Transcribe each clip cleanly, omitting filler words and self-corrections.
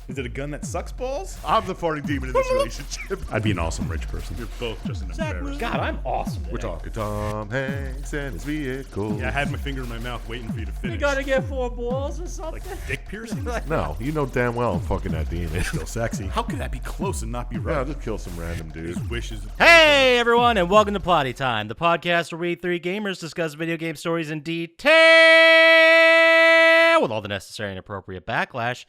Is it a gun that sucks balls? I'm the farting demon in this relationship. I'd be an awesome rich person. You're both just an embarrassment. God, I'm awesome today. We're talking Tom Hanks and his vehicle. Yeah, I had my finger in my mouth waiting for you to finish. You gotta get 4 balls or something? Like dick piercing? No, you know damn well I'm fucking that demon. Still sexy. How could that be close and not be Yeah, right? I'll just kill some random dude. His wishes. Hey, everyone, and welcome to Plotty Time, the podcast where we three gamers discuss video game stories in detail with all the necessary and appropriate backlash.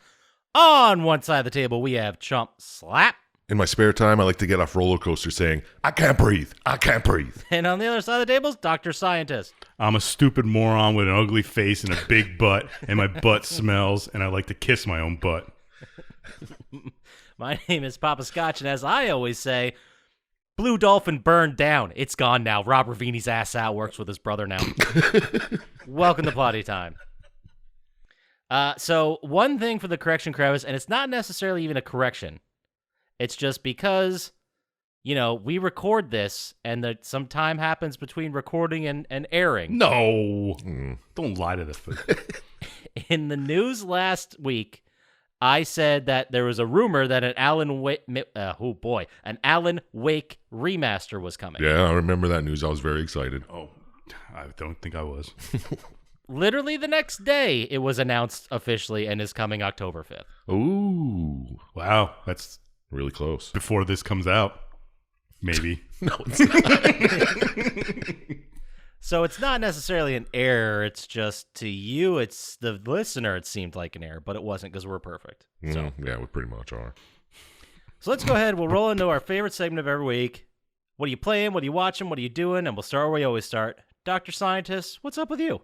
On one side of the table, we have Chump Slap. In my spare time, I like to get off roller coasters saying, I can't breathe. I can't breathe. And on the other side of the table is Dr. Syintist. I'm a stupid moron with an ugly face and a big butt, and my butt smells, and I like to kiss my own butt. My name is Poppascotch, and as I always say, Blue Dolphin burned down. It's gone now. Rob Ravini's ass out, works with his brother now. Welcome to Plotty Time. So one thing for the correction crevice, and it's not necessarily even a correction. It's just because, you know, we record this, and some time happens between recording and airing. No. Don't lie to this. In the news last week, I said that there was a rumor that an Alan Wake remaster was coming. Yeah, I remember that news. I was very excited. Oh, I don't think I was. Literally the next day, it was announced officially and is coming October 5th. Ooh, Wow, that's really close. before this comes out. Maybe. No, it's not. So it's not necessarily an error. It's just to you, it's the listener, it seemed like an error, but it wasn't because we're perfect. So Yeah, we pretty much are. let's go ahead. We'll roll into our favorite segment of every week. What are you playing? What are you watching? What are you doing? And we'll start where we always start. Dr. Syintist, what's up with you?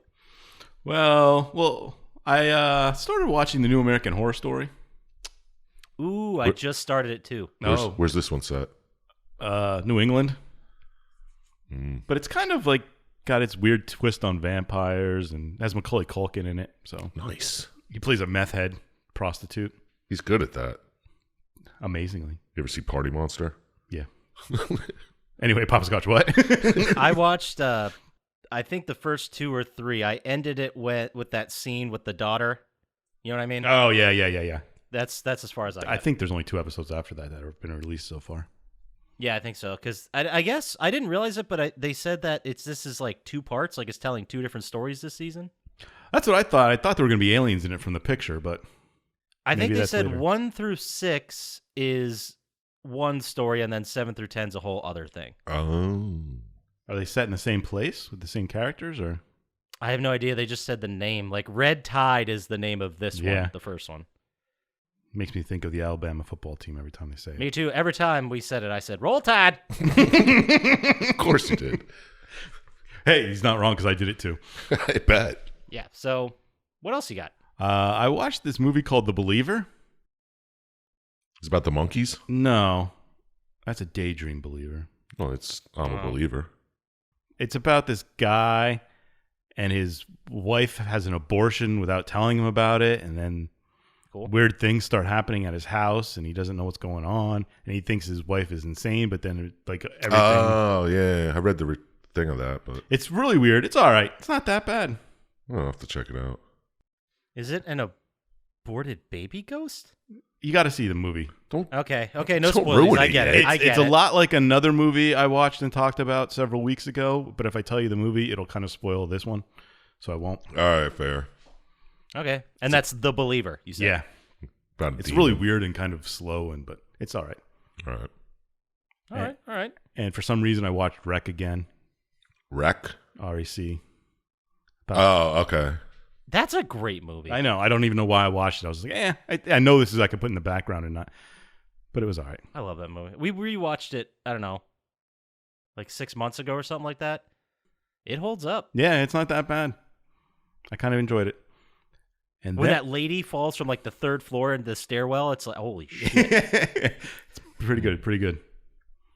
Well, I started watching the new American Horror Story. Ooh, I just started it too. Where's this one set? New England. But it's kind of like got its weird twist on vampires and has Macaulay Culkin in it. So Nice. he plays a meth head prostitute. He's good at that. Amazingly. You ever see Party Monster? Yeah. Anyway, Poppascotch, what? I watched, I think the first 2 or 3. I ended it with that scene with the daughter. You know what I mean? Oh, yeah. That's as far as I I think there's only 2 episodes after that have been released so far. Yeah, I think so. Because I guess I didn't realize it, but they said that this is like 2 parts. Like it's telling 2 different stories this season. That's what I thought. I thought there were going to be aliens in it from the picture, but I think maybe they that's said later. 1 through 6 is one story, and then 7 through 10 is a whole other thing. Oh. are they set in the same place with the same characters, or? I have no idea. They just said the name. Like Red Tide is the name of this Yeah. one, the first one. Makes me think of the Alabama football team every time they say it. Me too. Every time we said it, I said, Roll Tide. Of course you did. Hey, he's not wrong because I did it too. I bet. Yeah. So what else you got? I watched this movie called The Believer. It's about the monkeys? No, that's a Daydream Believer. No, I'm a believer. It's about this guy and his wife has an abortion without telling him about it, and then Cool. weird things start happening at his house, and he doesn't know what's going on, and he thinks his wife is insane, but then like everything. Oh, yeah. I read the thing of that, but It's really weird. It's all right. It's not that bad. I'll have to check it out. Is it an aborted baby ghost? You got to see the movie. Okay. No Don't spoilers. ruin I it get yet. it. I get It's a it. lot like another movie I watched and talked about several weeks ago, but if I tell you the movie, it'll kind of spoil this one, so I won't. All right, fair. Okay. And that's The Believer, you said. Yeah. About a It's demon. really weird and kind of slow, but it's all right. All right. All right. And for some reason, I watched Wreck again. Wreck? REC. Oh, okay. That's a great movie. I know. I don't even know why I watched it. I was like, I know this is I could put in the background or not, but it was all right. I love that movie. We rewatched it, I don't know, like 6 months ago or something like that. It holds up. Yeah, it's not that bad. I kind of enjoyed it. And When then, that lady falls from like the 3rd floor into the stairwell, it's like, holy shit. it's pretty good. Pretty good.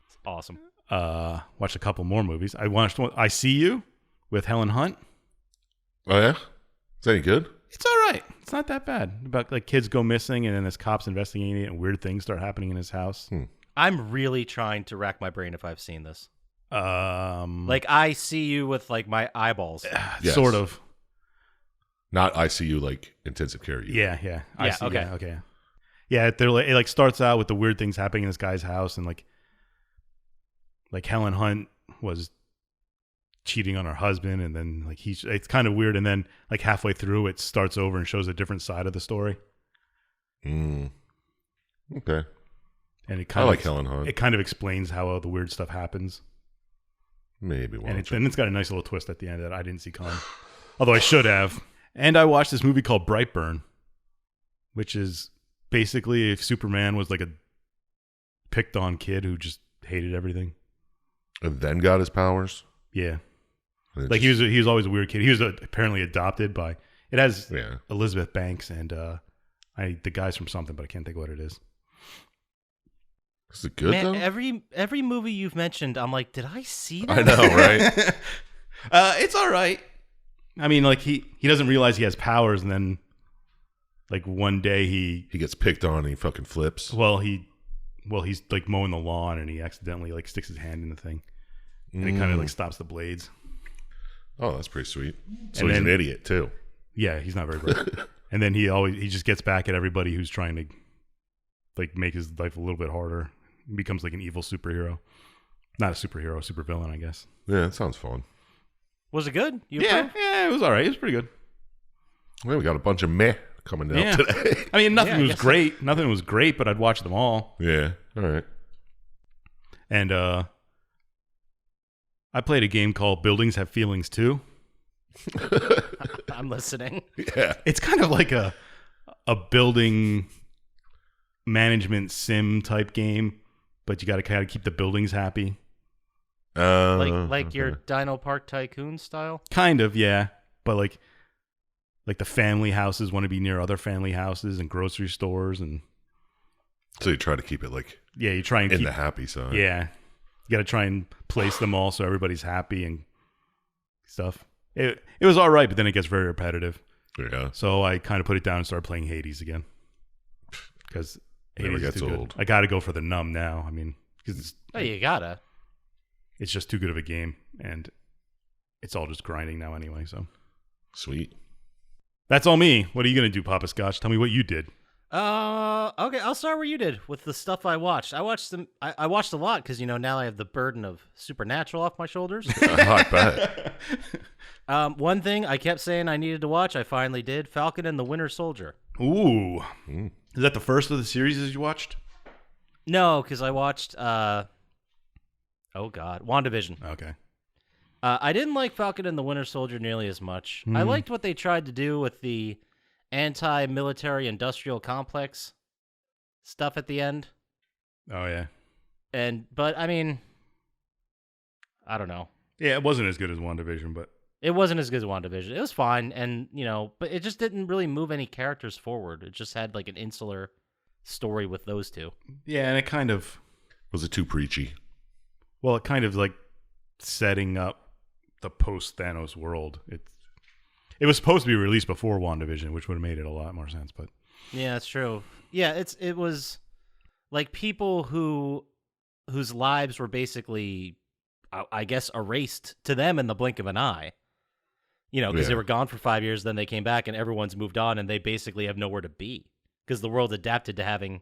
It's awesome. Watched a couple more movies. I watched one, I See You with Helen Hunt. Oh, yeah? Is that any good? It's all right. It's not that bad. About like kids go missing and then this cop's investigating it and weird things start happening in his house. I'm really trying to rack my brain if I've seen this. Like Like I see you with like my eyeballs. Yes. sort of. Not ICU, like intensive care unit. Yeah. I Yeah, see, okay. okay. Yeah, they're like, it like starts out with the weird things happening in this guy's house, and like Helen Hunt was cheating on her husband, and then like it's kind of weird, and then like halfway through it starts over and shows a different side of the story. Okay. And I like Helen Hunt. It kind of explains how all the weird stuff happens. Maybe and it's got a nice little twist at the end that I didn't see coming, although I should have. And I watched this movie called Brightburn, which is basically if Superman was like a picked on kid who just hated everything, and then got his powers. Yeah, like he was always a weird kid. He was apparently adopted by. It has Elizabeth Banks and the guys from something, but I can't think of what it is. Is it good though? Every movie you've mentioned, I'm like, did I see that? I know, right? It's all right. I mean, like he doesn't realize he has powers, and then like one day he gets picked on and he fucking flips. He's like mowing the lawn and he accidentally like sticks his hand in the thing, and it kind of like stops the blades. Oh, that's pretty sweet. So he's an idiot too. Yeah, he's not very bright. And then he just gets back at everybody who's trying to like make his life a little bit harder. He becomes like an evil superhero. Not a superhero, a supervillain, I guess. Yeah, that sounds fun. Was it good? Yeah, it was all right. It was pretty good. Well, we got a bunch of meh coming out today. I mean, nothing was great. Nothing was great, but I'd watch them all. Yeah, all right. And I played a game called Buildings Have Feelings Too. I'm listening. Yeah. It's kind of like a building management sim type game, but you got to kind of keep the buildings happy. Like your Dino Park Tycoon style? Kind of, yeah. But like the family houses want to be near other family houses and grocery stores, and so you try to keep it like you try and in keep the happy side. Yeah, you got to try and place them all so everybody's happy and stuff. It was all right, but then it gets very repetitive. Yeah. So I kind of put it down and started playing Hades again because Hades gets is too old. good. I got to go for the numb now. I mean, because you gotta. It's just too good of a game, and it's all just grinding now anyway. So sweet. That's all me. What are you gonna do, Poppascotch? Tell me what you did. Okay, I'll start where you did with the stuff I watched. I watched I watched a lot because now I have the burden of Supernatural off my shoulders. I bet. One thing I kept saying I needed to watch, I finally did: Falcon and the Winter Soldier. Ooh, is that the first of the series you watched? No, because I watched. WandaVision. Okay. I didn't like Falcon and the Winter Soldier nearly as much. I liked what they tried to do with the anti-military industrial complex stuff at the end. Oh, yeah. But, I mean, I don't know. Yeah, it wasn't as good as WandaVision, but... It wasn't as good as WandaVision. It was fine, and, but it just didn't really move any characters forward. It just had, like, an insular story with those two. Yeah, and it kind of... Was it too preachy? Well, it kind of, like, setting up the post-Thanos world. It was supposed to be released before WandaVision, which would have made it a lot more sense, but... Yeah, that's true. Yeah, it was, like, people whose lives were basically, I guess, erased to them in the blink of an eye. Because they were gone for 5 years, then they came back, and everyone's moved on, and they basically have nowhere to be. Because the world adapted to having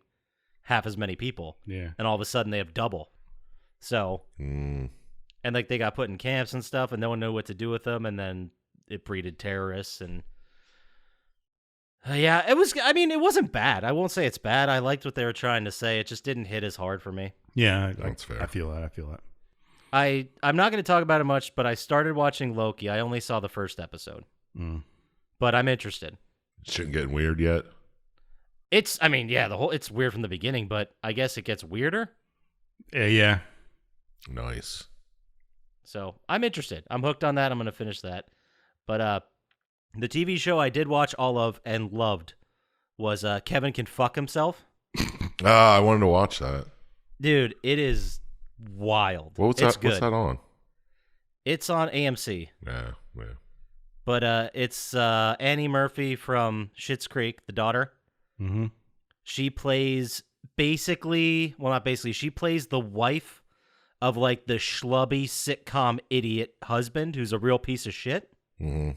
half as many people. Yeah. And all of a sudden, they have double. So... And, like, they got put in camps and stuff, and no one knew what to do with them, and then it breeded terrorists, and... yeah, it was... I mean, it wasn't bad. I won't say it's bad. I liked what they were trying to say. It just didn't hit as hard for me. Yeah, that's fair. I feel that. I'm not going to talk about it much, but I started watching Loki. I only saw the first episode. But I'm interested. Shouldn't get weird yet? It's weird from the beginning, but I guess it gets weirder. Yeah. Nice. So I'm interested. I'm hooked on that. I'm going to finish that. But the TV show I did watch all of and loved was Kevin Can Fuck Himself. I wanted to watch that. Dude, it is wild. What's that on? It's on AMC. Yeah. But it's Annie Murphy from Schitt's Creek, the daughter. Mm-hmm. She plays she plays the wife of, like, the schlubby sitcom idiot husband who's a real piece of shit. Mm-hmm.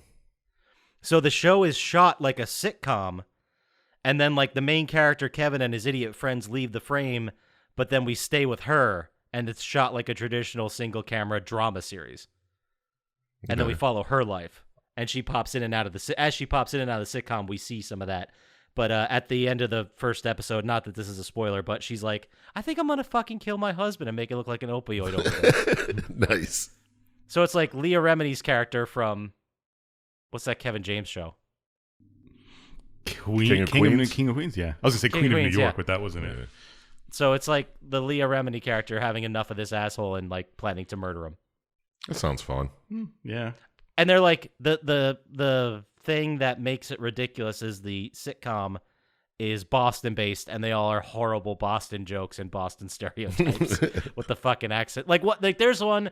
So the show is shot like a sitcom, And then like the main character Kevin and his idiot friends leave the frame, but then we stay with her, and it's shot like a traditional single camera drama series. And then we follow her life, and she pops in and out of as she pops in and out of the sitcom, we see some of that. But at the end of the first episode, not that this is a spoiler, but she's like, I think I'm going to fucking kill my husband and make it look like an opioid overdose. Nice. So it's like Leah Remini's character from, what's that Kevin James show? King of Queens, yeah. I was going to say Queen of New York, but that wasn't it. So it's like the Leah Remini character having enough of this asshole and like planning to murder him. That sounds fun. Yeah. And they're like, the thing that makes it ridiculous is the sitcom is Boston-based, and they all are horrible Boston jokes and Boston stereotypes with the fucking accent. Like what? Like there's one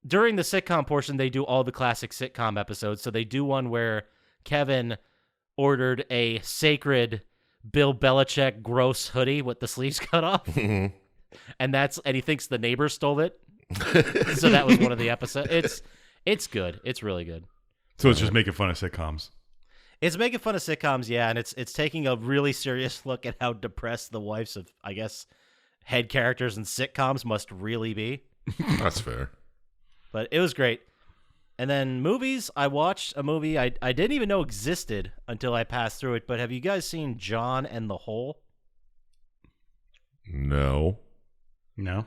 during the sitcom portion. They do all the classic sitcom episodes. So they do one where Kevin ordered a sacred Bill Belichick gross hoodie with the sleeves cut off, and he thinks the neighbor stole it. So that was one of the episodes. It's good. It's really good. So it's just making fun of sitcoms. It's making fun of sitcoms, yeah, and it's taking a really serious look at how depressed the wives of, I guess, head characters in sitcoms must really be. That's fair. But it was great. And then movies, I watched a movie I didn't even know existed until I passed through it, but have you guys seen John and the Hole? No. No.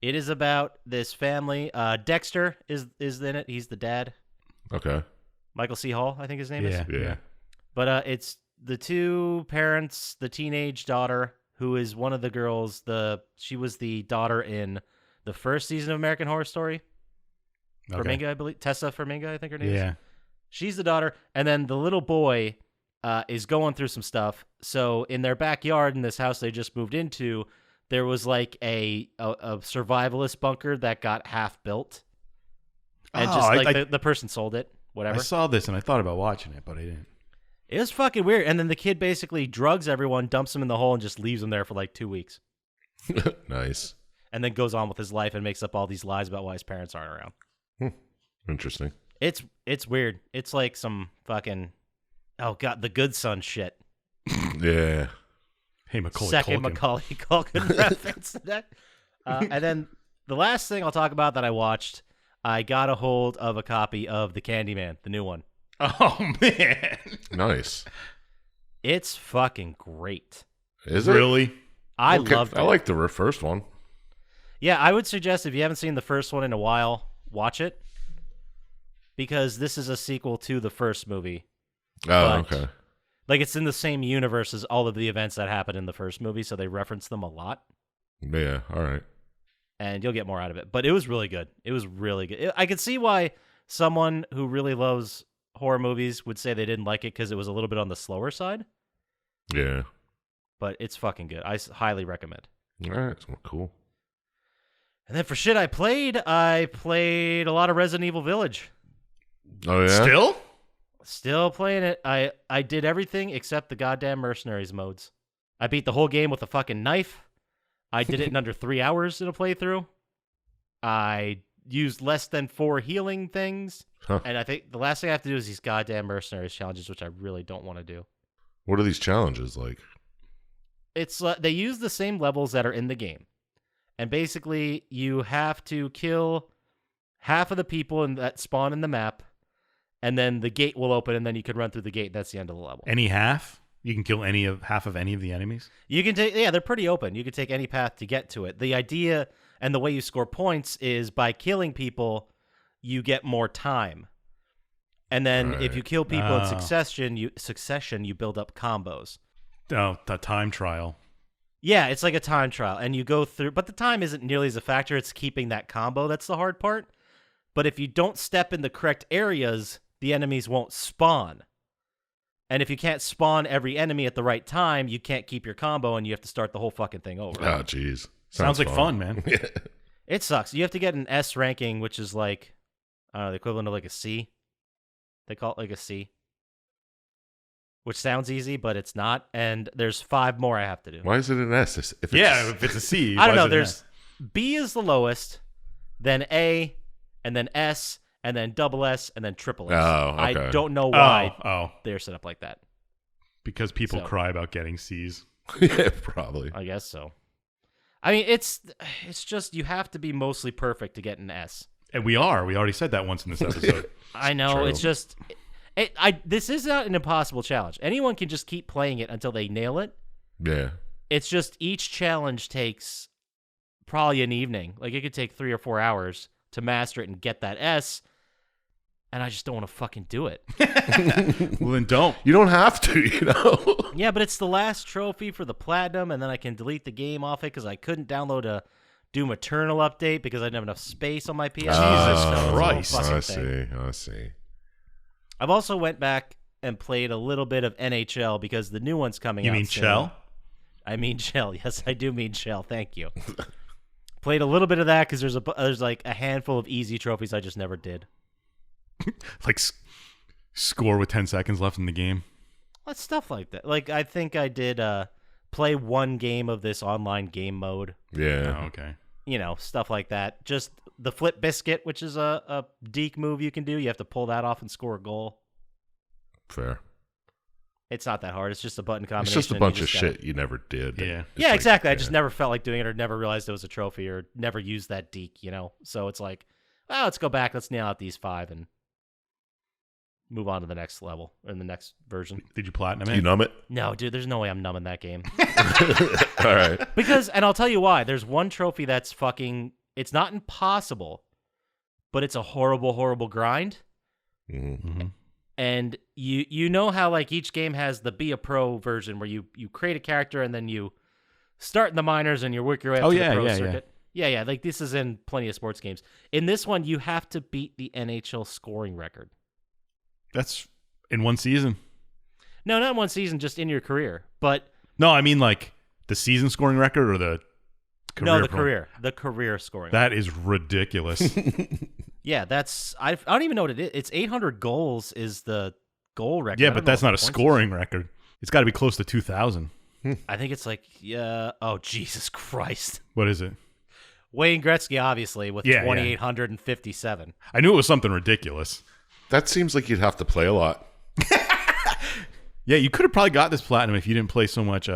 It is about this family. Dexter is in it. He's the dad. Okay. Michael C. Hall, I think his name is. Yeah. But it's the two parents, the teenage daughter, who is one of the girls. She was the daughter in the first season of American Horror Story. Okay. Farmiga, I believe. Tessa Farmiga, I think her name is. Yeah. She's the daughter. And then the little boy is going through some stuff. So in their backyard in this house they just moved into, there was like a survivalist bunker that got half built. And the person sold it, whatever. I saw this and I thought about watching it, but I didn't. It was fucking weird. And then the kid basically drugs everyone, dumps them in the hole, and just leaves them there for like 2 weeks. Nice. And then goes on with his life and makes up all these lies about why his parents aren't around. Interesting. It's weird. It's like some fucking, oh god, the Good Son shit. Yeah. Hey, Macaulay Second Culkin. Macaulay Culkin reference to that. And then the last thing I'll talk about that I watched, I got a hold of a copy of The Candyman, the new one. Oh, man. Nice. It's fucking great. Is it? Really? I loved it. I liked the first one. Yeah, I would suggest if you haven't seen the first one in a while, watch it. Because this is a sequel to the first movie. Oh, okay. Like, it's in the same universe as all of the events that happened in the first movie, so they reference them a lot. Yeah, all right. And you'll get more out of it. But it was really good. It was really good. I could see why someone who really loves horror movies would say they didn't like it because it was a little bit on the slower side. Yeah. But it's fucking good. I highly recommend. All right, cool. And then for shit I played a lot of Resident Evil Village. Oh, yeah? Still playing it. I did everything except the goddamn mercenaries modes. I beat the whole game with a fucking knife. I did it in under 3 hours in a playthrough. I used less than 4 healing things. Huh. And I think the last thing I have to do is these goddamn mercenaries challenges, which I really don't want to do. What are these challenges like? It's they use the same levels that are in the game. And basically, you have to kill half of the people that spawn in the map, and then the gate will open, and then you can run through the gate. That's the end of the level. Any half? You can kill half of any of the enemies? You can take, they're pretty open. You can take any path to get to it. The idea and the way you score points is by killing people, you get more time. And then if you kill people in succession, you build up combos. Oh, the time trial. Yeah, it's like a time trial, and you go through, but the time isn't nearly as a factor. It's keeping that combo that's the hard part. But if you don't step in the correct areas, the enemies won't spawn. And if you can't spawn every enemy at the right time, you can't keep your combo, and you have to start the whole fucking thing over. Oh, jeez. Sounds like fun, man. Yeah. It sucks. You have to get an S ranking, which is like, I don't know, the equivalent of like a C. They call it like a C. Which sounds easy, but it's not. And there's 5 more I have to do. Why is it an S? If it's a C. I don't know. why is it an There's S? B is the lowest, then A, and then S, and then double S, and then triple S. Oh, okay. I don't know why Oh, they're set up like that. Because people So- cry about getting C's. Yeah, probably. I guess so. I mean, it's just you have to be mostly perfect to get an S. And we are. We already said that once in this episode. I know. True. It's just, this is not an impossible challenge. Anyone can just keep playing it until they nail it. Yeah. It's just each challenge takes probably an evening. Like it could take 3 or 4 hours to master it and get that S. And I just don't want to fucking do it. Well, then don't. You don't have to, you know. Yeah, but it's the last trophy for the platinum, and then I can delete the game off it because I couldn't download a Doom Eternal update because I didn't have enough space on my PS. Jesus So it's a whole Christ. fucking I thing. see. I've also went back and played a little bit of NHL because the new one's coming You out mean soon. Shell? I mean Shell. Yes, I do mean Shell. Thank you. Played a little bit of that because there's like a handful of easy trophies I just never did. Like score with 10 seconds left in the game. What stuff like that? Like I think I did play one game of this online game mode. Yeah. Oh, okay. You know, stuff like that. Just the flip biscuit, which is a deke move you can do. You have to pull that off and score a goal. Fair. It's not that hard. It's just a button combination. It's just a and bunch you of just gotta- shit you never did. Yeah. It's Yeah, like, exactly. I just never felt like doing it or never realized it was a trophy or never used that deke, you know? So it's like, well, let's go back. Let's nail out these 5 and move on to the next level or the next version. Did you platinum it? You numb it? No, dude, there's no way I'm numbing that game. All right. Because, and I'll tell you why. There's one trophy that's fucking, it's not impossible, but it's a horrible, horrible grind. Mm-hmm. And you know how like each game has the Be a Pro version where you create a character and then you start in the minors and you work your way up to the pro circuit. Yeah. Like this is in plenty of sports games. In this one, you have to beat the NHL scoring record. That's in one season. No, not in one season, just in your career. But No, I mean like the season scoring record or the career. the career scoring. That is ridiculous. Yeah, that's I don't even know what it is. It's 800 goals is the goal record. Yeah, I don't but know that's what not a the points scoring record. It's got to be close to 2,000. is. I think it's like oh Jesus Christ. What is it? Wayne Gretzky obviously with Yeah, 2,857. I knew it was something ridiculous. That seems like you'd have to play a lot. Yeah, you could have probably got this platinum if you didn't play so much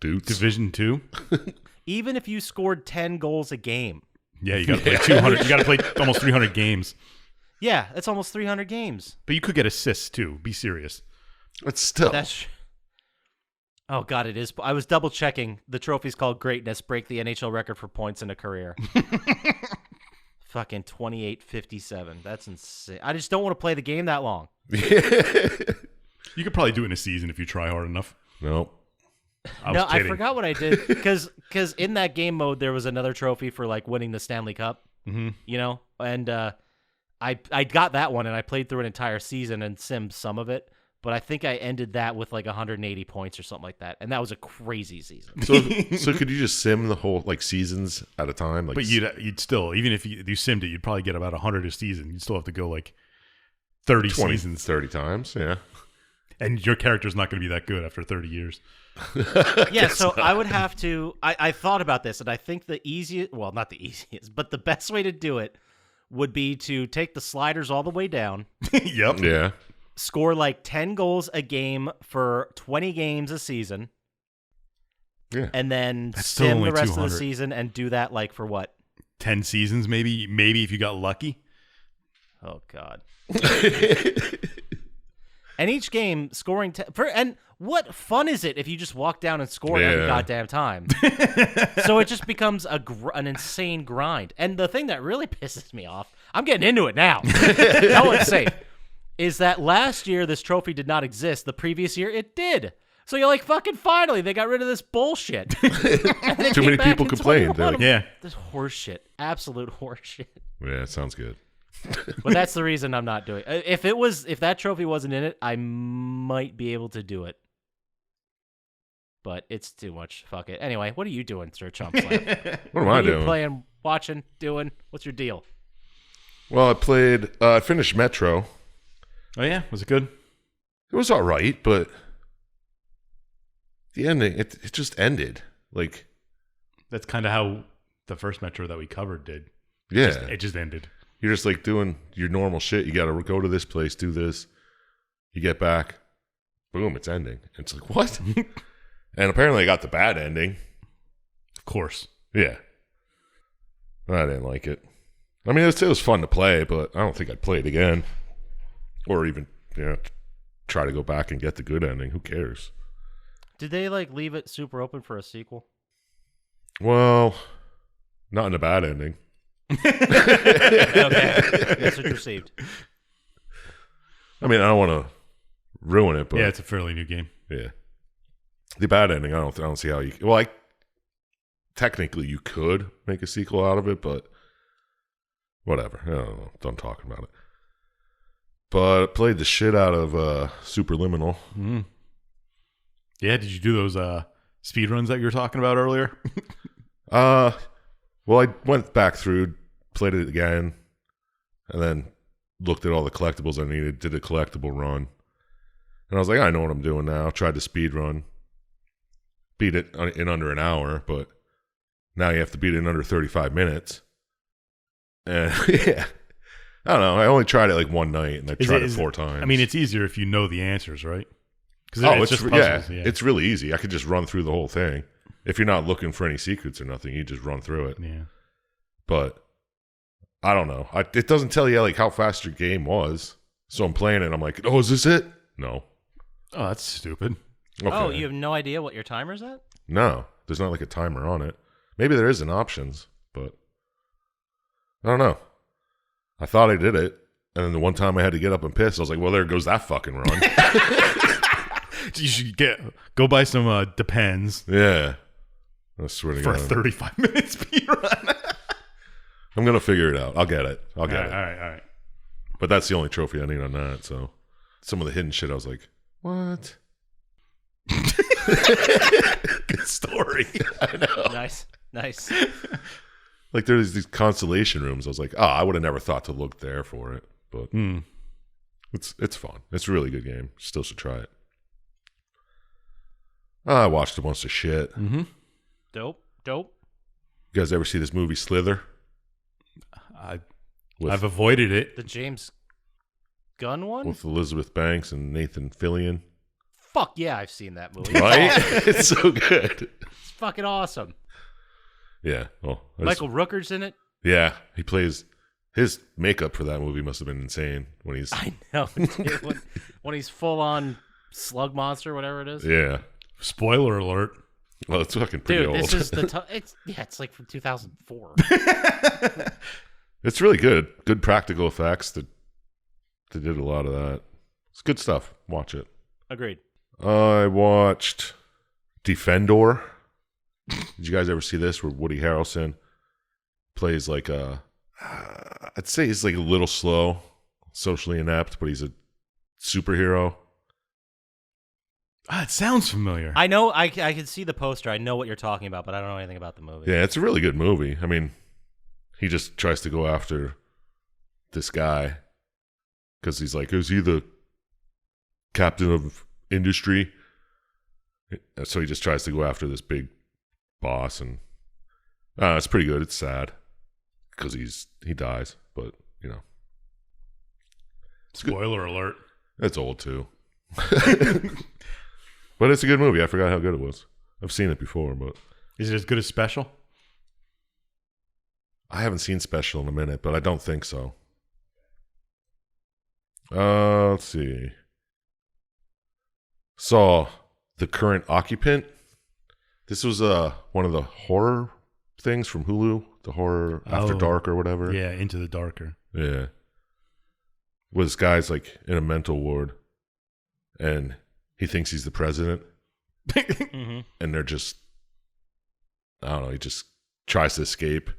Dudes. Division 2. Even if you scored 10 goals a game. Yeah, you got to play 200. You got to play almost 300 games. Yeah, that's almost 300 games. But you could get assists too. Be serious. But still. That's Oh god, it is. I was double checking. The trophy's called Greatness. Break the NHL record for points in a career. Fucking 2857. That's insane. I just don't want to play the game that long. You could probably do it in a season if you try hard enough. No. I forgot what I did because in that game mode there was another trophy for like winning the Stanley Cup. Mm-hmm. You know, and I got that one and I played through an entire season and simmed some of it. But I think I ended that with like 180 points or something like that, and that was a crazy season. So could you just sim the whole like seasons at a time? Like, But you'd still, even if you simmed it, you'd probably get about 100 a season. You'd still have to go like 30 20, seasons. 30 times. Yeah. And your character's not going to be that good after 30 years. Yeah, so I would have to. I thought about this, and I think the easiest, well, not the easiest, but the best way to do it would be to take the sliders all the way down, Yep. Yeah. score like 10 goals a game for 20 games a season, Yeah. and then That's still sim only the rest of 200. the season and do that like for what? 10 seasons, maybe if you got lucky. Oh God. And each game scoring and what fun is it if you just walk down and score every Yeah. goddamn time? So it just becomes an insane grind. And the thing that really pisses me off, I'm getting into it now. No one's safe. Is that last year this trophy did not exist. The previous year it did. So you're like, fucking finally, they got rid of this bullshit. And it Too came many back people in complained. 21. Yeah. This horseshit. Absolute horseshit. Yeah. Sounds good. But that's the reason I'm not doing it. If that trophy wasn't in it, I might be able to do it. But it's too much. Fuck it. Anyway, what are you doing, Sir Chump Slap? What am What I are you doing? playing, watching, doing? What's your deal? Well, I finished Metro. Oh, yeah? Was it good? It was all right, but the ending, it just ended. Like, That's kind of how the first Metro that we covered did. yeah. It just ended. You're just like doing your normal shit. You got to go to this place, do this. You get back, boom, it's ending. And it's like, what? And apparently I got the bad ending. Of course. Yeah. I didn't like it. I mean, it was fun to play, but I don't think I'd play it again. Or even, try to go back and get the good ending. Who cares? Did they like leave it super open for a sequel? Well, not in a bad ending. Okay, that's what you received. I mean, I don't want to ruin it, but Yeah, it's a fairly new game. yeah. The bad ending, I don't see how you. Well, technically you could make a sequel out of it, but whatever. I don't know. Done talking about it. But I played the shit out of Superliminal. Mm. Yeah, did you do those speed runs that you were talking about earlier? Well, I went back through, played it again, and then looked at all the collectibles I needed, did a collectible run. And I was like, I know what I'm doing now. Tried the speed run. Beat it in under an hour, but now you have to beat it in under 35 minutes. And yeah, I don't know. I only tried it like one night, and I tried it 4 times. I mean, it's easier if you know the answers, right? Because it's just puzzles. Yeah, it's really easy. I could just run through the whole thing. If you're not looking for any secrets or nothing, you just run through it. Yeah. But I don't know. It doesn't tell you like how fast your game was. So I'm playing it, and I'm like, oh, is this it? No. Oh, that's stupid. Okay. Oh, you have no idea what your timer's at? No, there's not like a timer on it. Maybe there is in options, but I don't know. I thought I did it, and then the one time I had to get up and piss, I was like, well, there goes that fucking run. You should go buy some Depends. Yeah. I swear to for God. a 35-minute speed run. I'm going to figure it out. I'll get it. I'll get it. All right. But that's the only trophy I need on that, so some of the hidden shit, I was like, what? Good story. I know. Nice. Like there's these consolation rooms. I was like, I would have never thought to look there for it. But it's fun. It's a really good game. Still should try it. I watched a bunch of shit. Mm-hmm. Dope. You guys ever see this movie Slither? I've avoided it. The James Gunn one? With Elizabeth Banks and Nathan Fillion. Fuck yeah, I've seen that movie. Right? It's so good. It's fucking awesome. Yeah. Well, Michael Rooker's in it. Yeah. He plays... His makeup for that movie must have been insane when he's... I know. Dude, when he's full on slug monster, whatever it is. Yeah. Spoiler alert. Well, it's fucking pretty Dude, old. this is the... it's like from 2004. It's really good. Good practical effects. They did a lot of that. It's good stuff. Watch it. Agreed. I watched Defendor. Did you guys ever see this? Where Woody Harrelson plays like I'd say he's like a little slow, socially inept, but he's a superhero. It sounds familiar. I know. I can see the poster. I know what you're talking about, but I don't know anything about the movie. Yeah, it's a really good movie. I mean, he just tries to go after this guy because he's like, is he the captain of industry? So he just tries to go after this big boss, and it's pretty good. It's sad because he dies, but you know, Spoiler alert. it's old too. But it's a good movie. I forgot how good it was. I've seen it before, but Is it as good as Special? I haven't seen Special in a minute, but I don't think so. Let's see. Saw The Current Occupant. This was one of the horror things from Hulu, the horror After Dark or whatever. Yeah, Into the Darker. Yeah. Where this guy's like in a mental ward, and he thinks he's the president, Mm-hmm. and they're just, I don't know, he just tries to escape.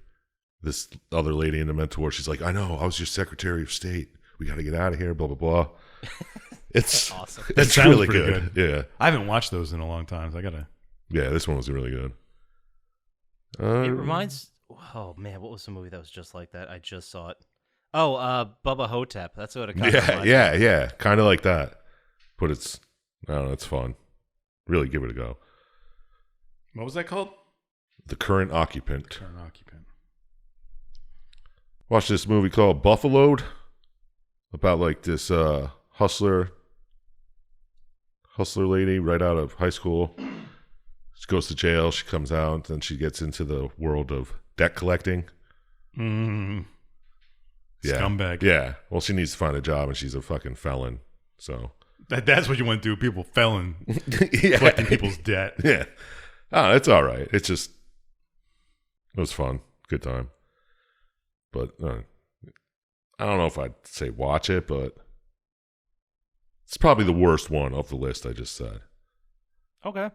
This other lady in the mental ward, she's like, I know, I was your Secretary of State. We got to get out of here, blah, blah, blah. It's awesome. It's sounds really pretty good. Yeah. I haven't watched those in a long time, so I gotta. Yeah, this one was really good. It reminds. Oh man, what was the movie that was just like that? I just saw it. Oh, Bubba Hotep. That's what it kind of reminds me. Yeah. Kind of like that. But it's, I don't know, it's fun. Really give it a go. What was that called? The Current Occupant. Current Occupant. Watched this movie called Buffaloed about like this hustler hustler lady right out of high school. She goes to jail. She comes out, and she gets into the world of debt collecting. Mm. Yeah. Scumbag. Yeah. Well, she needs to find a job, and she's a fucking felon. So That's what you want to do. People felon yeah. collecting people's debt. Yeah. Oh, it's all right. It was fun. Good time. But I don't know if I'd say watch it, but it's probably the worst one of the list I just said. Okay.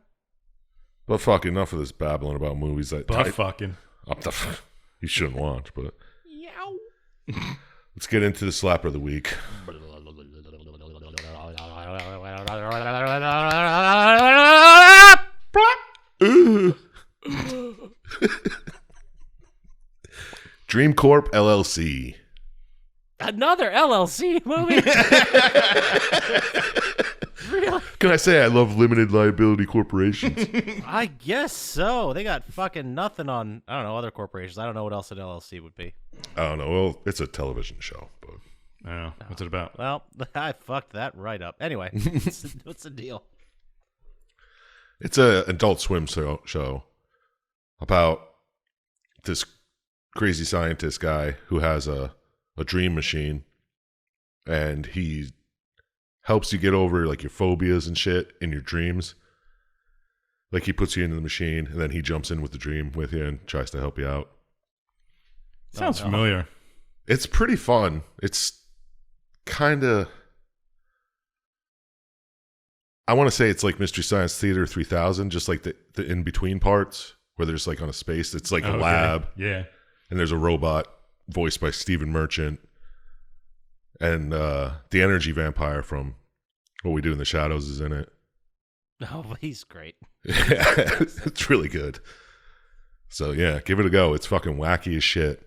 But fuck, enough of this babbling about movies that Fucking. you shouldn't watch, but Yow. let's get into the slapper of the week. Dream Corp LLC. Another LLC movie? Really? Can I say I love limited liability corporations? I guess so. They got fucking nothing on, I don't know, other corporations. I don't know what else an LLC would be. I don't know. Well, it's a television show, but I don't know. What's it about? Well, I fucked that right up. Anyway, what's the deal? it's an Adult Swim show about this crazy scientist guy who has a dream machine, and he helps you get over like your phobias and shit in your dreams. Like he puts you into the machine, and then he jumps in with the dream with you and tries to help you out. Sounds familiar. It's pretty fun. It's kind of, I want to say it's like Mystery Science Theater 3000, just like the in between parts where there's like on a space. It's like a lab. Yeah. And there's a robot voiced by Stephen Merchant, and the energy vampire from What We Do in the Shadows is in it. Oh, he's great. It's really good. So yeah, give it a go. It's fucking wacky as shit.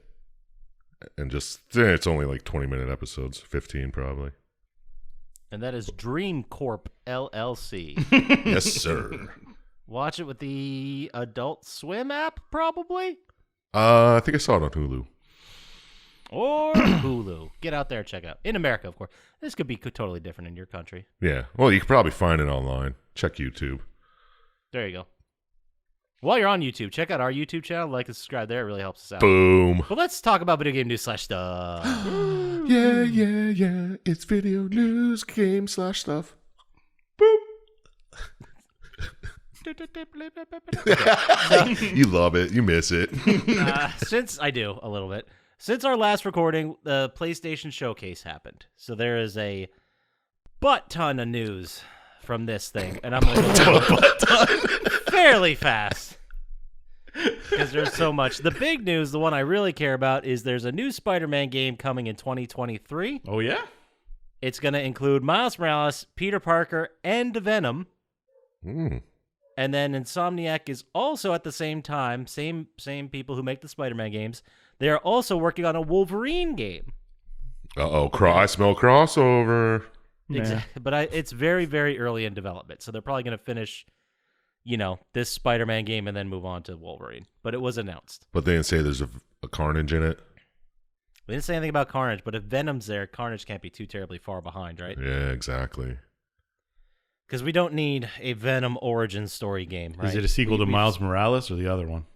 And it's only like 20-minute episodes, 15 probably. And that is Dream Corp LLC. Yes, sir. Watch it with the Adult Swim app, probably? I think I saw it on Hulu. Or Hulu. Get out there and check it out. In America, of course. This could be totally different in your country. Yeah. Well, you could probably find it online. Check YouTube. There you go. While you're on YouTube, check out our YouTube channel. Like and subscribe there. It really helps us out. Boom. But let's talk about video game news / stuff. Yeah. It's video news, game / stuff. Boop. You love it. You miss it. Since I do a little bit. Since our last recording, the PlayStation Showcase happened. So there is a butt ton of news from this thing. And I'm going to go fairly fast because there's so much. The big news, the one I really care about, is there's a new Spider-Man game coming in 2023. Oh, yeah? It's going to include Miles Morales, Peter Parker, and Venom. And then Insomniac is also at the same time, same people who make the Spider-Man games, they are also working on a Wolverine game. Uh-oh, I smell crossover. Exactly. But it's very, very early in development, so they're probably going to finish, this Spider-Man game and then move on to Wolverine. But it was announced. But they didn't say there's a Carnage in it. They didn't say anything about Carnage, but if Venom's there, Carnage can't be too terribly far behind, right? Yeah, exactly. Because we don't need a Venom origin story game, right? Is it a sequel to Miles Morales or the other one?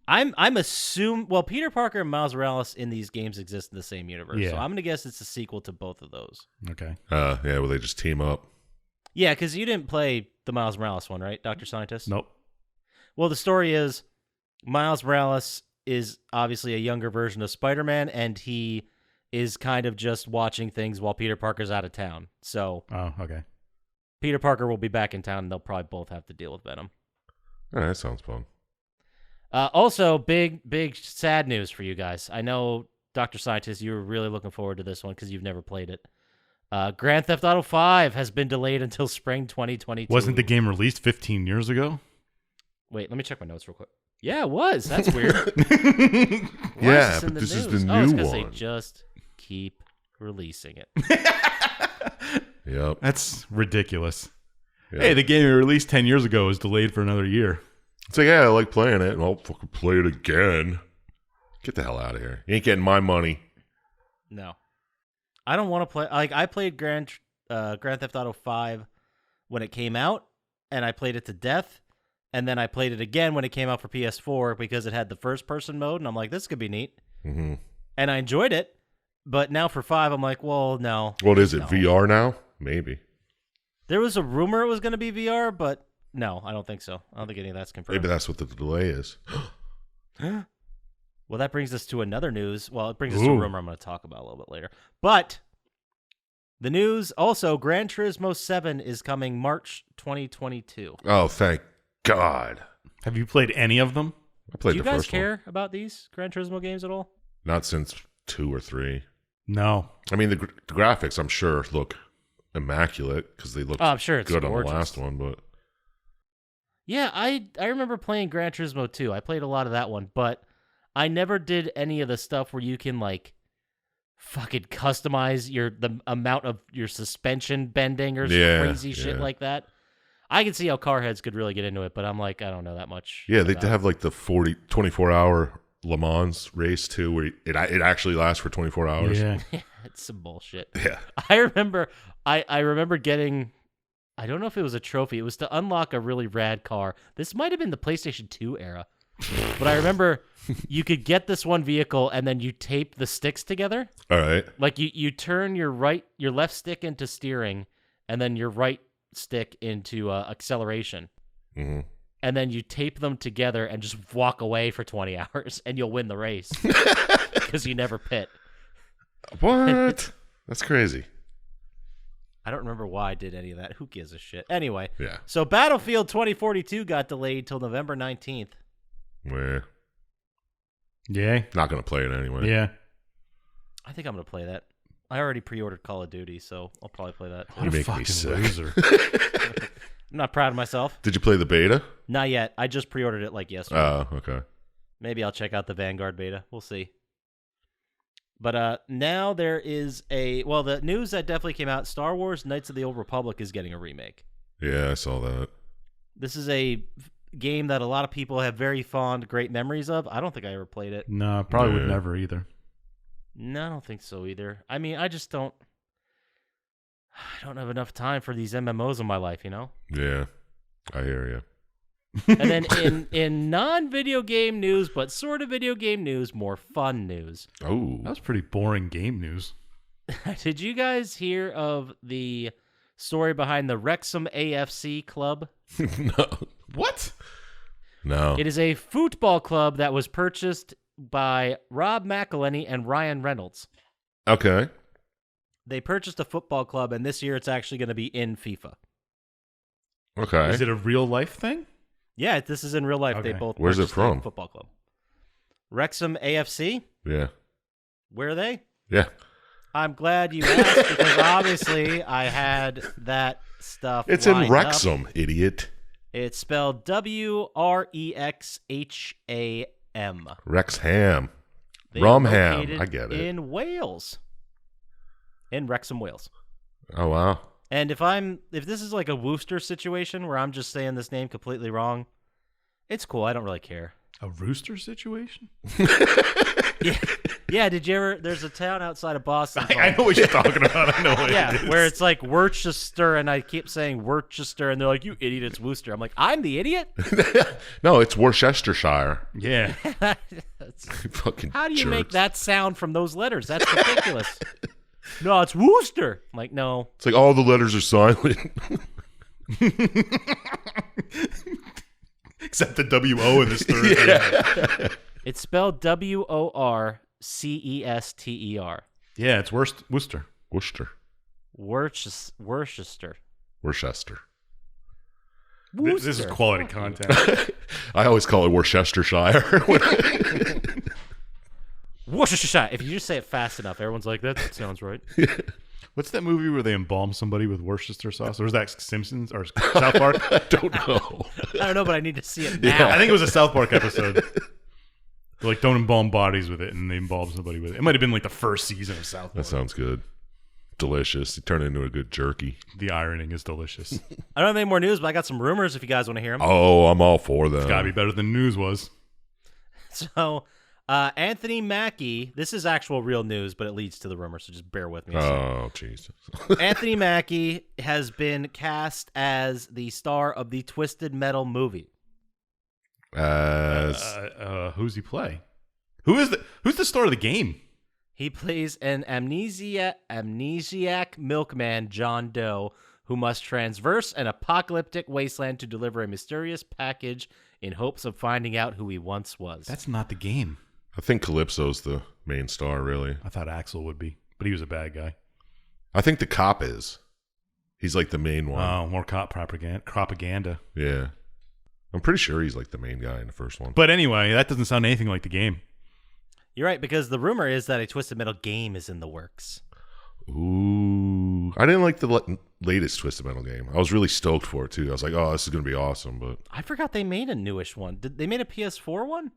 I'm assuming. Well, Peter Parker and Miles Morales in these games exist in the same universe, Yeah. so I'm gonna guess it's a sequel to both of those. Okay. Yeah, well, they just team up. Yeah, because you didn't play the Miles Morales one, right, Dr. Scientist? Nope. Well, the story is Miles Morales is obviously a younger version of Spider-Man, and he is kind of just watching things while Peter Parker's out of town. So, Oh, okay. Peter Parker will be back in town, and they'll probably both have to deal with Venom. All right, that sounds fun. Also, big sad news for you guys. I know, Dr. Scientist, you were really looking forward to this one because you've never played it. Grand Theft Auto 5 has been delayed until spring 2022. Wasn't the game released 15 years ago? Wait, let me check my notes real quick. Yeah, it was. That's weird. Yeah, but this is the new one. They just keep releasing it. Yep. That's ridiculous. Yeah. Hey, the game you released 10 years ago is delayed for another year. It's like, yeah, I like playing it, and I'll fucking play it again. Get the hell out of here. You ain't getting my money. No. I don't want to play. Like, I played Grand Theft Auto 5 when it came out, and I played it to death. And then I played it again when it came out for PS4 because it had the first-person mode, and I'm like, this could be neat. Mm-hmm. And I enjoyed it. But now for 5, I'm like, well, no. What is it, no. VR now? Maybe. There was a rumor it was going to be VR, but no, I don't think so. I don't think any of that's confirmed. Maybe that's what the delay is. Well, that brings us to another news. Well, it brings us to a rumor I'm going to talk about a little bit later. But the news also, Gran Turismo 7 is coming March 2022. Oh, thank God. Have you played any of them? I played Do you the guys first one. care about these Gran Turismo games at all? Not since 2 or 3. No. I mean, the graphics, I'm sure, look immaculate because they look Oh, I'm sure it's good gorgeous. on the last one, but Yeah, I remember playing Gran Turismo 2. I played a lot of that one, but I never did any of the stuff where you can like fucking customize the amount of your suspension bending or crazy shit like that. I can see how car heads could really get into it, but I'm like, I don't know that much. yeah, they have like the 24-hour Le Mans race too, where it actually lasts for 24 hours. Yeah. It's some bullshit. Yeah. I remember getting, I don't know if it was a trophy. It was to unlock a really rad car. This might have been the PlayStation 2 era. But I remember you could get this one vehicle and then you tape the sticks together. All right. Like you turn your left stick into steering and then your right stick into acceleration. Mm-hmm. And then you tape them together and just walk away for 20 hours and you'll win the race because you never pit. What? That's crazy. I don't remember why I did any of that. Who gives a shit? Anyway. Yeah. So Battlefield 2042 got delayed till November 19th. Well, Yay. not going to play it anyway. Yeah. I think I'm going to play that. I already pre-ordered Call of Duty, so I'll probably play that. What You a make me fucking sick. loser. I'm not proud of myself. Did you play the beta? Not yet. I just pre-ordered it like yesterday. Oh, okay. Maybe I'll check out the Vanguard beta. We'll see. But now there is the news that definitely came out, Star Wars Knights of the Old Republic is getting a remake. Yeah, I saw that. This is a game that a lot of people have very fond, great memories of. I don't think I ever played it. No, probably would Yeah. never either. No, I don't think so either. I mean, I don't have enough time for these MMOs in my life, you know? Yeah, I hear you. And then in non-video game news, but sort of video game news, more fun news. Oh, That was pretty boring game news. Did you guys hear of the story behind the Wrexham AFC club? no. What? No. It is a football club that was purchased by Rob McElhenney and Ryan Reynolds. Okay. They purchased a football club, and this year it's actually going to be in FIFA. Okay. Is it a real life thing? Yeah, this is in real life. Okay. They both Where's it purchased a from? football club. Wrexham AFC? Yeah. Where are they? Yeah. I'm glad you asked because obviously I had that stuff. It's in lined Wrexham, up. idiot. It's spelled WREXHAM. Wrexham. They are Rumham. located I get it. In Wales. In Wrexham, Wales. Oh, wow. And if this is like a Worcester situation where I'm just saying this name completely wrong, it's cool. I don't really care. A rooster situation? Yeah, did you ever? There's a town outside of Boston. I know what you're talking about. I know what Yeah, it is. where it's like Worcester, and I keep saying Worcester, and they're like, "You idiot, it's Worcester." I'm like, "I'm the idiot." No, it's Worcestershire. Yeah. That's- Fucking how do you jerks. make that sound from those letters? That's ridiculous. No, it's Worcester. I'm like, no. It's like all the letters are silent. Except the W-O in this third. Yeah. It's spelled WORCESTER. Yeah, it's Worcester. Worcester. Worcester. Worcester. This is quality content. I always call it Worcestershire. Worcestershire. If you just say it fast enough, everyone's like, that sounds right. What's that movie where they embalm somebody with Worcester sauce? Or was that Simpsons or South Park? I don't know. I don't know, but I need to see it now. I think it was a South Park episode. They're like, don't embalm bodies with it, and they embalm somebody with it. It might have been like the first season of South Park. That sounds good. Delicious. You turn it into a good jerky. The ironing is delicious. I don't have any more news, but I got some rumors if you guys want to hear them. Oh, I'm all for them. It's gotta be better than news was. So, Anthony Mackie, this is actual real news, but it leads to the rumor, so just bear with me. Oh, Jesus. Anthony Mackie has been cast as the star of the Twisted Metal movie. Who's he play? Who's the star of the game? He plays an amnesiac milkman, John Doe, who must traverse an apocalyptic wasteland to deliver a mysterious package in hopes of finding out who he once was. That's not the game. I think Calypso's the main star, really. I thought Axel would be, but he was a bad guy. I think the cop is. He's like the main one. Oh, more cop propaganda. Yeah. I'm pretty sure he's like the main guy in the first one. But anyway, that doesn't sound anything like the game. You're right, because the rumor is that a Twisted Metal game is in the works. Ooh. I didn't like the latest Twisted Metal game. I was really stoked for it, too. I was like, oh, this is going to be awesome, but... I forgot they made a newish one. Did they made a PS4 one?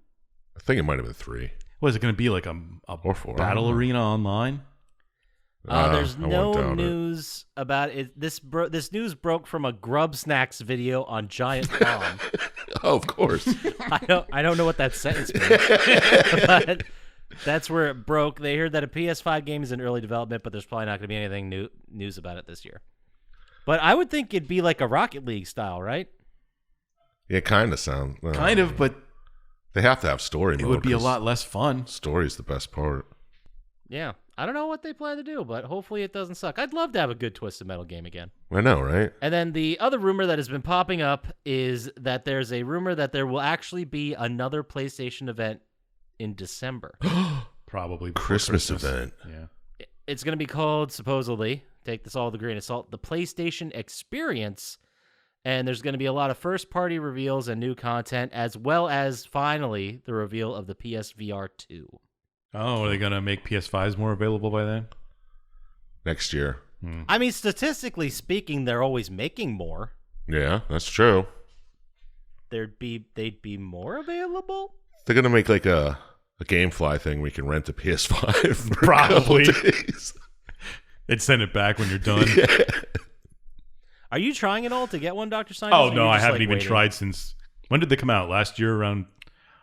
I think it might have been 3. Was it going to be like a Or 4. battle arena online? There's I won't no doubt news about it. This news broke from a Grub Snacks video on Giant Bomb. Oh, of course. I don't know what that sentence means, but that's where it broke. They heard that a PS5 game is in early development, but there's probably not going to be anything news about it this year. But I would think it'd be like a Rocket League style, right? Yeah, kind of sound. Kind of, but they have to have story mode. it would be a 'cause lot less fun. Story's the best part. Yeah. I don't know what they plan to do, but hopefully it doesn't suck. I'd love to have a good Twisted Metal game again. I know, right? And then the other rumor that has been popping up is that there's a rumor that there will actually be another PlayStation event in December. Probably before Christmas event. Yeah. It's going to be called, supposedly, take this all with a grain of salt, the PlayStation Experience. And there's going to be a lot of first-party reveals and new content, as well as, finally, the reveal of the PSVR 2. Oh, are they going to make PS5s more available by then? Next year. I mean, statistically speaking, they're always making more. Yeah, that's true. They'd be more available? They're going to make like a GameFly thing where you can rent a PS5 for Probably. a couple days. And send it back when you're done. Yeah. Are you trying at all to get one, Dr. Syintist? Oh, no, I haven't even tried since... When did they come out? Last year around...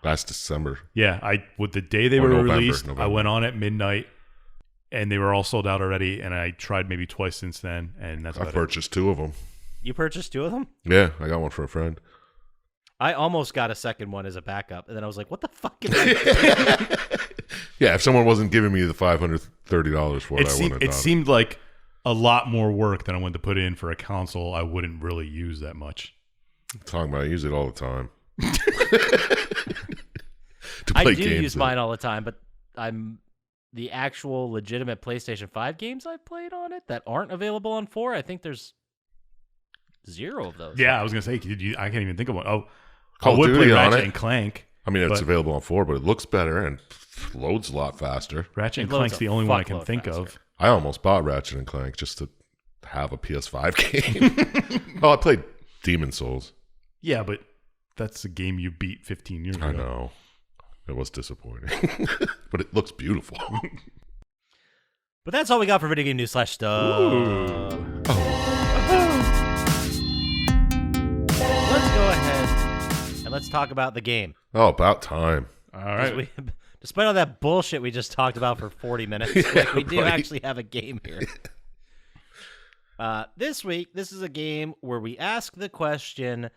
Last December. Yeah, with the day they Or were November, released, November. I went on at midnight, and they were all sold out already, and I tried maybe twice since then, and that's I about it. purchased 2 of them. You purchased 2 of them? Yeah, I got one for a friend. I almost got a second one as a backup, and then I was like, what the fuck am I Yeah, if someone wasn't giving me the $530 for it, I wouldn't have It done seemed like a lot more work than I wanted to put in for a console I wouldn't really use that much. it. Talking about it, I use it all the time. I do use mine all the time, but I'm the actual legitimate PlayStation 5 games I've played on it that aren't available on 4. I think there's 0 of those. Yeah, I was going to say, I can't even think of one. Oh, Call I of would play Duty on Ratchet it. and Clank. I mean, it's but available on 4, but it looks better and loads a lot faster. Ratchet It and loads Clank's a the only one I can fuckload think faster. of. I almost bought Ratchet and Clank just to have a PS5 game. Oh, I played Demon Souls. Yeah, but that's a game you beat 15 years ago. I know. It was disappointing. But it looks beautiful. But that's all we got for video game news / stuff. Let's go ahead and let's talk about the game. Oh, about time. All 'Cause right. Despite all that bullshit we just talked about for 40 minutes, we do right. actually have a game here. This week, this is a game where we ask the question,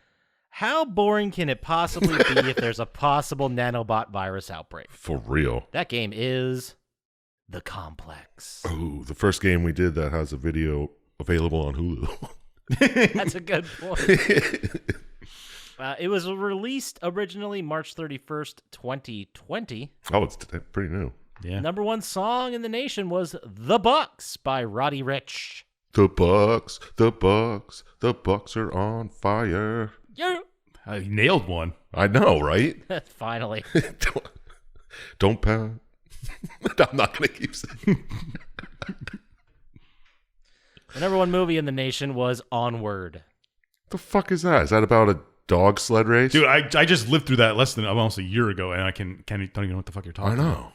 how boring can it possibly be if there's a possible nanobot virus outbreak? For real. That game is The Complex. Oh, the first game we did that has a video available on Hulu. That's a good point. It was released originally March 31st, 2020. Oh, it's pretty new. Yeah. Number 1 song in the nation was The Bucks by Roddy Ricch. The Bucks are on fire. Yeah. I nailed one. I know, right? Finally. Don't pout. I'm not going to keep saying. The number 1 movie in the nation was Onward. The fuck is that? Is that about a dog sled race? Dude, I just lived through that less than almost a year ago, and I don't even know what the fuck you're I talking about.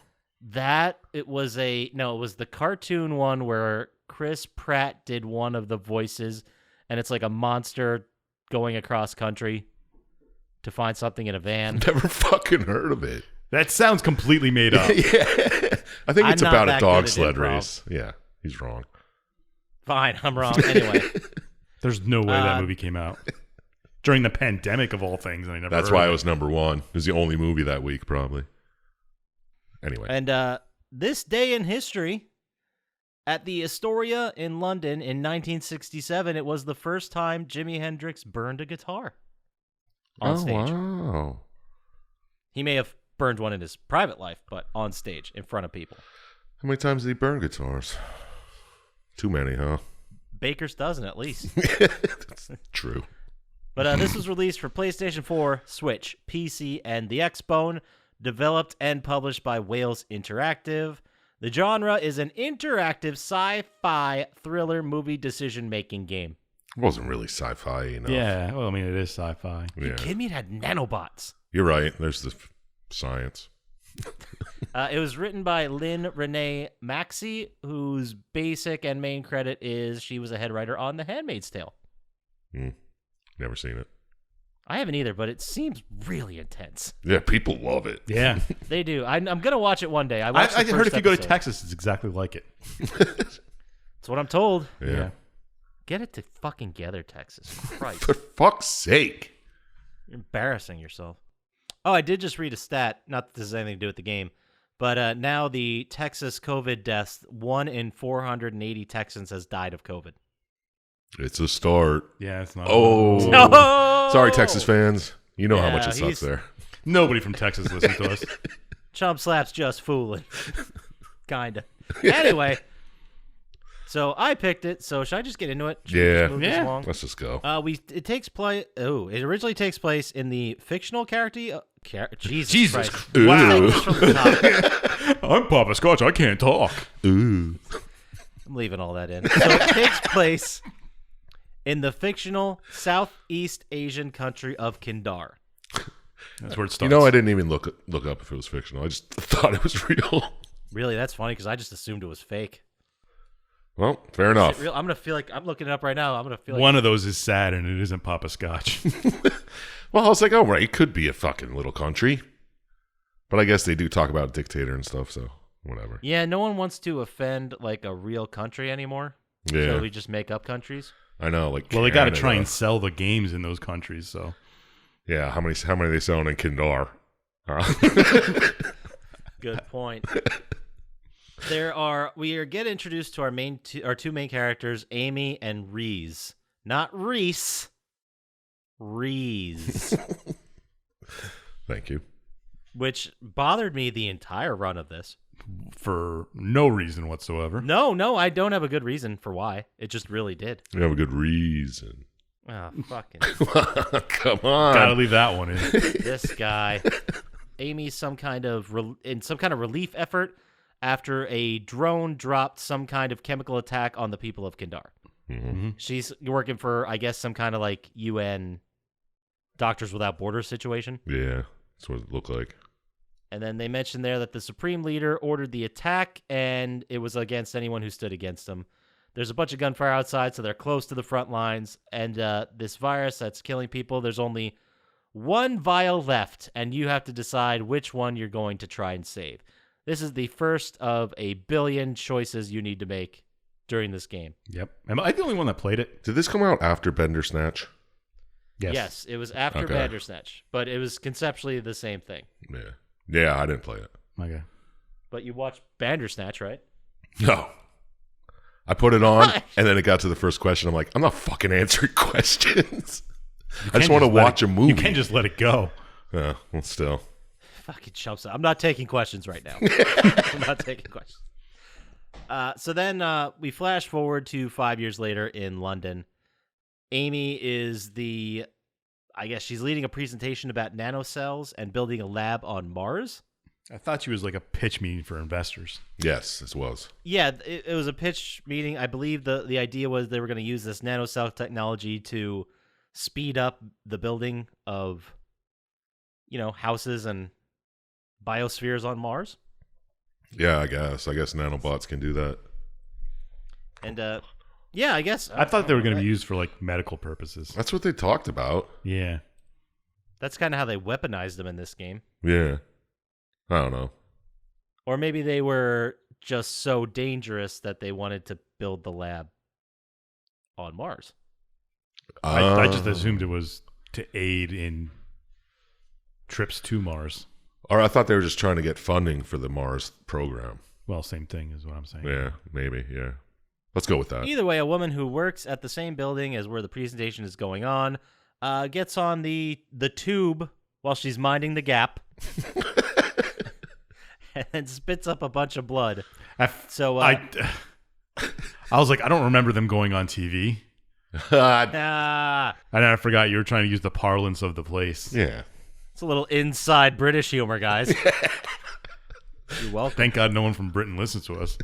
know. It was the cartoon one where Chris Pratt did one of the voices, and it's like a monster going across country to find something in a van. Never fucking heard of it. That sounds completely made up. Yeah. I think it's I'm not about a that dog good at sled improv. race. Yeah, he's wrong. Fine, I'm wrong. Anyway, There's no way that movie came out during the pandemic of all things. And I never. That's heard why of it was number one. It was the only movie that week, probably. Anyway. and this day in history, at the Astoria in London in 1967, it was the first time Jimi Hendrix burned a guitar on stage. Wow. He may have burned one in his private life, but on stage in front of people. How many times did he burn guitars? Too many, huh? Baker's dozen at least. That's true. But this was released for PlayStation 4, Switch, PC, and the Xbone, developed and published by Wales Interactive. The genre is an interactive sci-fi thriller movie decision-making game. It wasn't really sci-fi, you know. Yeah, well, I mean, it is sci-fi. You Yeah. kidding me? It had nanobots. You're right. There's the science. It was written by Lynn Renee Maxey, whose basic and main credit is she was a head writer on The Handmaid's Tale. Never seen it. I haven't either, but it seems really intense. Yeah, people love it. Yeah. They do. I'm going to watch it one day. I I watched the heard first if you go to episode. Texas, it's exactly like it. That's what I'm told. Yeah. Get it to fucking together, Texas. Christ. For fuck's sake. You're embarrassing yourself. Oh, I did just read a stat. Not that this has anything to do with the game. But now the Texas COVID deaths, 1 in 480 Texans has died of COVID. It's a start. Yeah, it's not. Oh. No! Sorry, Texas fans. You know how Yeah, much it sucks he's- there. Nobody from Texas listens to us. Chump Slap's just fooling. Kinda. Anyway, so I picked it. So should I just get into it? Should we Yeah. just move this Yeah. along? Let's just go. It takes place. Oh, it originally takes place in the fictional character. Jesus Christ! Ooh. Wow. Take this from the top. I'm Poppascotch. I can't talk. Ooh. I'm leaving all that in. So it takes place in the fictional Southeast Asian country of Kindar. That's where it You starts. know, I didn't even look up if it was fictional. I just thought it was real. Really, that's funny because I just assumed it was fake. Well, fair Is enough. it real? I'm gonna feel like I'm looking it up right now. I'm gonna feel like One of those is sad, and it isn't Poppascotch. Well, I was like, oh, right, it could be a fucking little country. But I guess they do talk about a dictator and stuff, so whatever. Yeah, no one wants to offend like a real country anymore. Yeah, So we just make up countries. I know. Like, Well, they got to Canada. try and sell the games in those countries. So Yeah, how many are they selling in Kindar? Good point. We get introduced to our two main characters, Amy and Reese. Not Reese. Reese. Thank you. Which bothered me the entire run of this. for no reason whatsoever. No, I don't have a good reason for why. It just really did. You have a good reason. Oh, fucking Come on. Gotta leave that one in. this guy. Amy's in some kind of relief effort after a drone dropped some kind of chemical attack on the people of Kindar. Mm-hmm. She's working for, I guess, some kind of like UN Doctors Without Borders situation. Yeah, that's what it looked like. And then they mentioned there that the Supreme Leader ordered the attack, and it was against anyone who stood against him. There's a bunch of gunfire outside, so they're close to the front lines. And this virus that's killing people, there's only one vial left, and you have to decide which one you're going to try and save. This is the first of a billion choices you need to make during this game. Yep. Am I the only one that played it? Did this come out after Bandersnatch? Yes, it was after Okay. Bandersnatch, but it was conceptually the same thing. Yeah. Yeah, I didn't play it. Okay. But you watched Bandersnatch, right? No. I put it on, Why? and then it got to the first question. I'm like, I'm not fucking answering questions. I Can't just want to let watch it- a movie. You can't just let it go. Yeah, well, still. Fucking chumps. I'm not taking questions right now. I'm not taking questions. So then we flash forward to 5 years later in London. Amy is I guess she's leading a presentation about nanocells and building a lab on Mars. I thought she was like a pitch meeting for investors. Yes, this was. Yeah, it was a pitch meeting. I believe the idea was they were going to use this nanocell technology to speed up the building of, houses and biospheres on Mars. Yeah, I guess. Nanobots can do that. And yeah, I guess I thought they were going to be used for like medical purposes. That's what they talked about. Yeah. that's kind of how they weaponized them in this game. Yeah. I don't know. Or maybe they were just so dangerous that they wanted to build the lab on Mars. I just assumed it was to aid in trips to Mars. Or I thought they were just trying to get funding for the Mars program. Well, same thing is what I'm saying. Yeah, maybe. Yeah. Let's go with that. Either way, a woman who works at the same building as where the presentation is going on gets on the tube while she's minding the gap and spits up a bunch of blood. I was like, I don't remember them going on TV. Ah, And I forgot you were trying to use the parlance of the place. Yeah. it's a little inside British humor, guys. You're welcome. Thank God no one from Britain listens to us.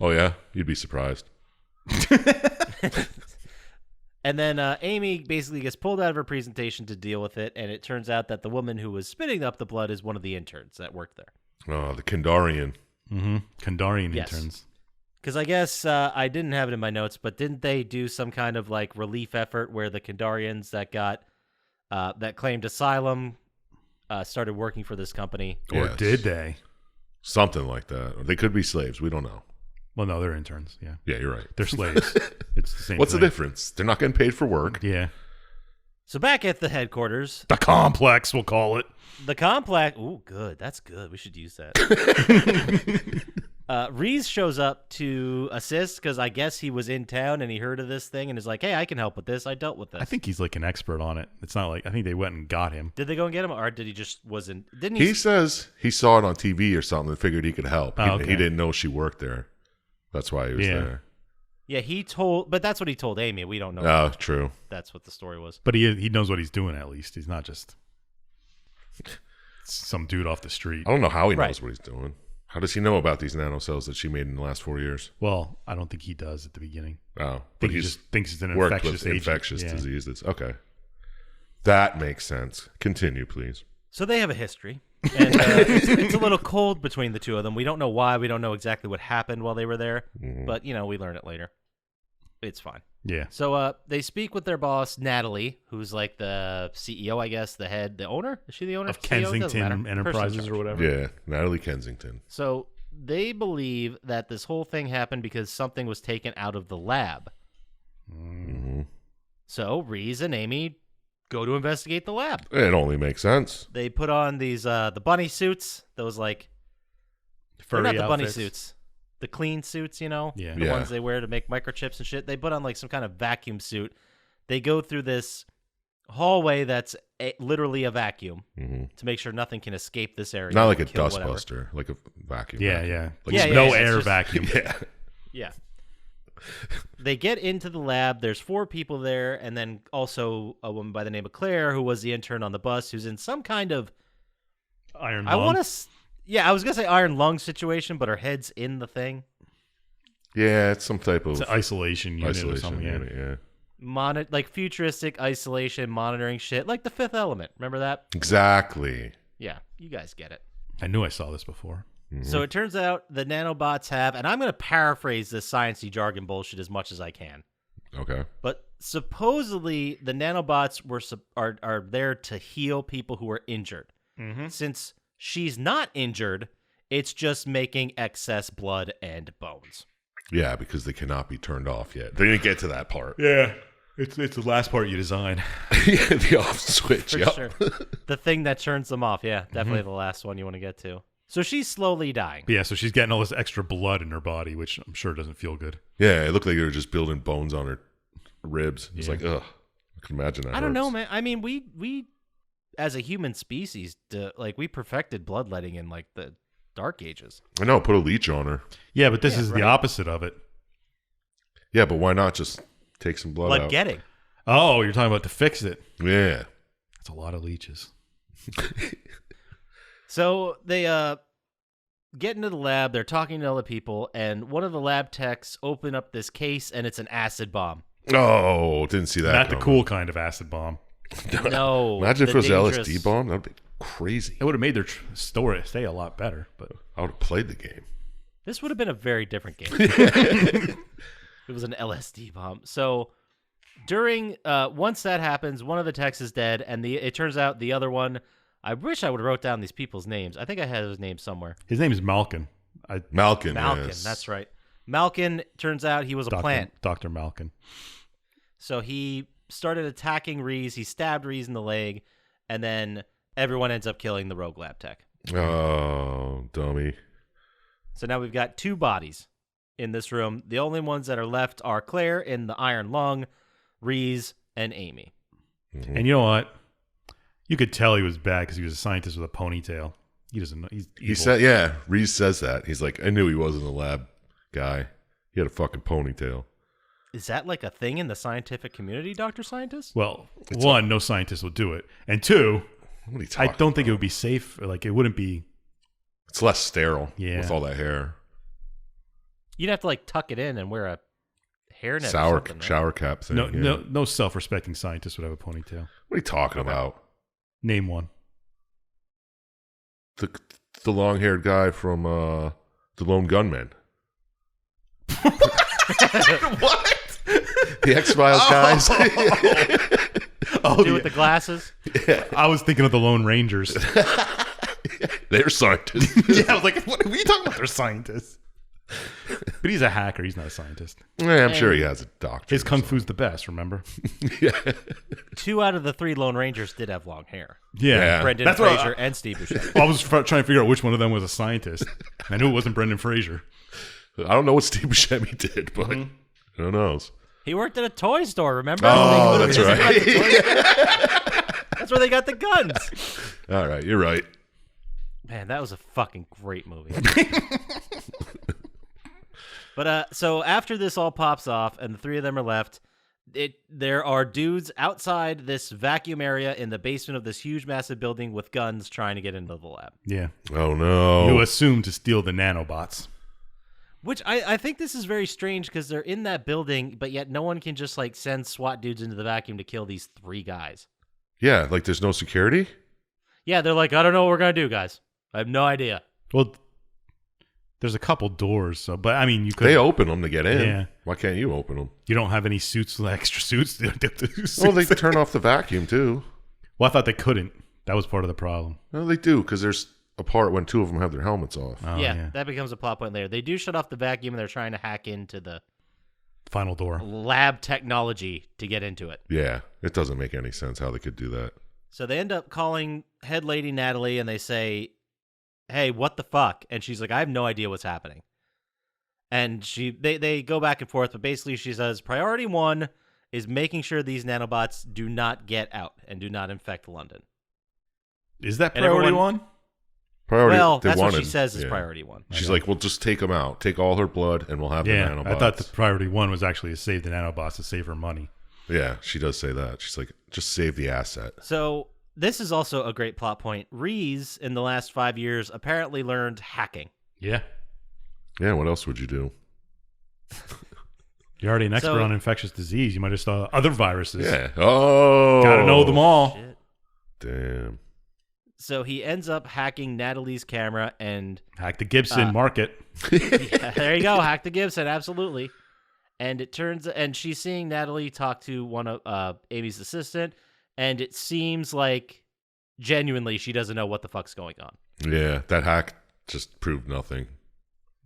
Oh, yeah? You'd be surprised. And then Amy basically gets pulled out of her presentation to deal with it, and it turns out that the woman who was spitting up the blood is one of the interns that worked there. Oh, the Kandarian. Mm-hmm. Kandarian Yes. interns. Because I guess I didn't have it in my notes, but didn't they do some kind of like relief effort where the Kandarians that got that claimed asylum started working for this company? Or Yes. did they? Something like that. Or they could be slaves. We don't know. Well, no, they're interns. Yeah. Yeah, you're right. They're slaves. It's the same What's thing. the difference? They're not getting paid for work. Yeah. So back at the headquarters, The complex, we'll call it. the complex. Ooh, good. That's good. We should use that. Reese shows up to assist because I guess he was in town and he heard of this thing and is like, "Hey, I can help with this. I dealt with this." I think he's like an expert on it. It's not like, I think they went and got him. Did they go and get him, or did he just wasn't? Didn't he? He says he saw it on TV or something and figured he could help. Oh, okay. He didn't know she worked there. That's why he was Yeah. there. Yeah, he told, but that's what he told Amy. We don't know. Oh, true. That's what the story was. But he knows what he's doing at least. He's not just some dude off the street. I don't know how he knows Right. what he's doing. How does he know about these nanocells that she made in the last 4 years? Well, I don't think he does at the beginning. Oh, I but think he he's just thinks it's an worked infectious with agent. infectious Yeah. diseases. Okay. That makes sense. Continue, please. So they have a history, and it's a little cold between the two of them. We don't know why. We don't know exactly what happened while they were there, but we learn it later. It's fine. Yeah. So they speak with their boss, Natalie, who's like the CEO, I guess, the head, the owner. Is she the owner Of CEO? Doesn't Kensington matter. Person in Enterprises charge. or whatever. Yeah, Natalie Kensington. So they believe that this whole thing happened because something was taken out of the lab. Mm-hmm. So Reese and Amy go to investigate the lab. It only makes sense. They put on these the bunny suits. Those like they're Furry not the bunny outfits. suits, the clean suits. Yeah. The Yeah. ones they wear to make microchips and shit. They put on like some kind of vacuum suit. They go through this hallway that's literally a vacuum Mm-hmm. to make sure nothing can escape this area. Not like a and kill dust whatever. buster, like a vacuum. Yeah, vacuum. yeah. Like Yeah, no it's air just- vacuum. Yeah. Yeah. They get into the lab. There's 4 people there, and then also a woman by the name of Claire, who was the intern on the bus, who's in some kind of Iron I lung. want to. Yeah, I was gonna say iron lung situation, but her head's in the thing. Yeah, it's some type of It's an isolation unit or isolation something. Yeah. unit. Yeah. Like futuristic isolation monitoring shit, like the Fifth Element. Remember that? Exactly. Yeah, you guys get it. I knew I saw this before. So it turns out the nanobots have, and I'm going to paraphrase this sciencey jargon bullshit as much as I can, Okay. but supposedly the nanobots are there to heal people who are injured. Mm-hmm. Since she's not injured, it's just making excess blood and bones. Yeah, because they cannot be turned off yet. They didn't get to that part. Yeah. It's the last part you design. Yeah, the off switch. For Yep. sure. The thing that turns them off. Yeah, definitely the last one you want to get to. So she's slowly dying. But yeah, so she's getting all this extra blood in her body, which I'm sure doesn't feel good. Yeah, it looked like they were just building bones on her ribs. It's Yeah. like, ugh. I can imagine that. I don't know, hurts. man. I mean, we as a human species, we perfected bloodletting in like the Dark Ages. I know. Put a leech on her. Yeah, but this Yeah, is right. the opposite of it. Yeah, but why not just take some blood out? Getting. Oh, you're talking about to fix it. Yeah. That's a lot of leeches. So they get into the lab. They're talking to other people, and one of the lab techs open up this case, and it's an acid bomb. Oh, didn't see that. Not the coming. cool kind of acid bomb. No, Imagine if the it was dangerous- LSD bomb. That'd be crazy. It would have made their story stay a lot better, but I would have played the game. This would have been a very different game. It was an LSD bomb. So during once that happens, one of the techs is dead, and it turns out the other one I wish I would have wrote down these people's names. I think I had his name somewhere. His name is Malkin. Malkin. Malkin, Yes. that's right. Malkin, turns out he was a plant. Dr. Malkin. So he started attacking Reese. He stabbed Reese in the leg, and then everyone ends up killing the rogue lab tech. Oh, dummy. So now we've got 2 bodies in this room. The only ones that are left are Claire in the iron lung, Reese, and Amy. Mm-hmm. And you know what? You could tell he was bad because he was a scientist with a ponytail. He doesn't know. He's evil. He said, yeah, Reese says that. He's like, I knew he wasn't a lab guy. He had a fucking ponytail. Is that like a thing in the scientific community, Dr. Scientist? Well, one, no scientist will do it. And 2, What are you I talking don't think it about? would be safe. Like, it wouldn't be. It's less sterile Yeah. with all that hair. You'd have to like tuck it in and wear a hairnet or Sour something, right? shower cap thing. No, yeah. no self-respecting scientist would have a ponytail. What are you talking about? Name one. The long-haired guy from The Lone Gunman. What? The X-Files guys. Oh, Dude yeah. with the glasses? I was thinking of the Lone Rangers. They're scientists. Yeah, I was like, what are you talking about? They're scientists. But he's a hacker. He's not a scientist. Yeah, I'm sure he has a doctor. His kung fu's the best, remember? Yeah. 2 out of the 3 Lone Rangers did have long hair. Yeah. Brendan That's what Fraser and Steve Buscemi. I was trying to figure out which one of them was a scientist. I knew it wasn't Brendan Fraser. I don't know what Steve Buscemi did, but who knows? He worked at a toy store, remember? Oh, They that's literally right. just got the toys. That's where they got the guns. All right, you're right. Man, that was a fucking great movie. But so after this all pops off and the 3 of them are left, there are dudes outside this vacuum area in the basement of this huge, massive building with guns trying to get into the lab. Yeah. Oh, no. You assume to steal the nanobots. Which I think this is very strange because they're in that building, but yet no one can just like send SWAT dudes into the vacuum to kill these 3 guys. Yeah, like there's no security? Yeah, they're like, I don't know what we're going to do, guys. I have no idea. Well, there's a couple doors, so but I mean, you could. They open them to get in. Yeah. Why can't you open them? You don't have any suits, extra suits. Well, they turn off the vacuum, too. Well, I thought they couldn't. That was part of the problem. No, they do, because there's a part when 2 of them have their helmets off. Oh, Yeah, that becomes a plot point later. They do shut off the vacuum and they're trying to hack into the Final door. lab technology to get into it. Yeah, it doesn't make any sense how they could do that. So they end up calling head lady Natalie and they say, hey, what the fuck? And she's like, I have no idea what's happening. And they go back and forth, but basically she says priority 1 is making sure these nanobots do not get out and do not infect London. Is that And priority everyone- 1? Priority, Well, they that's what she wanted- says is yeah. priority 1. She's like, well, just take them out. Take all her blood, and we'll have Yeah, the nanobots. I thought the priority 1 was actually to save the nanobots to save her money. Yeah, she does say that. She's like, just save the asset. So this is also a great plot point. Reese, in the last 5 years, apparently learned hacking. Yeah. Yeah, what else would you do? You're already an expert So- on infectious disease. You might have saw other viruses. Yeah. Oh. Gotta know them all. Shit. Damn. So he ends up hacking Natalie's camera and Hack the Gibson market. yeah, there you go, hack the Gibson, absolutely. And it turns and she's seeing Natalie talk to one of Amy's assistant, and it seems like genuinely she doesn't know what the fuck's going on. Yeah, that hack just proved nothing.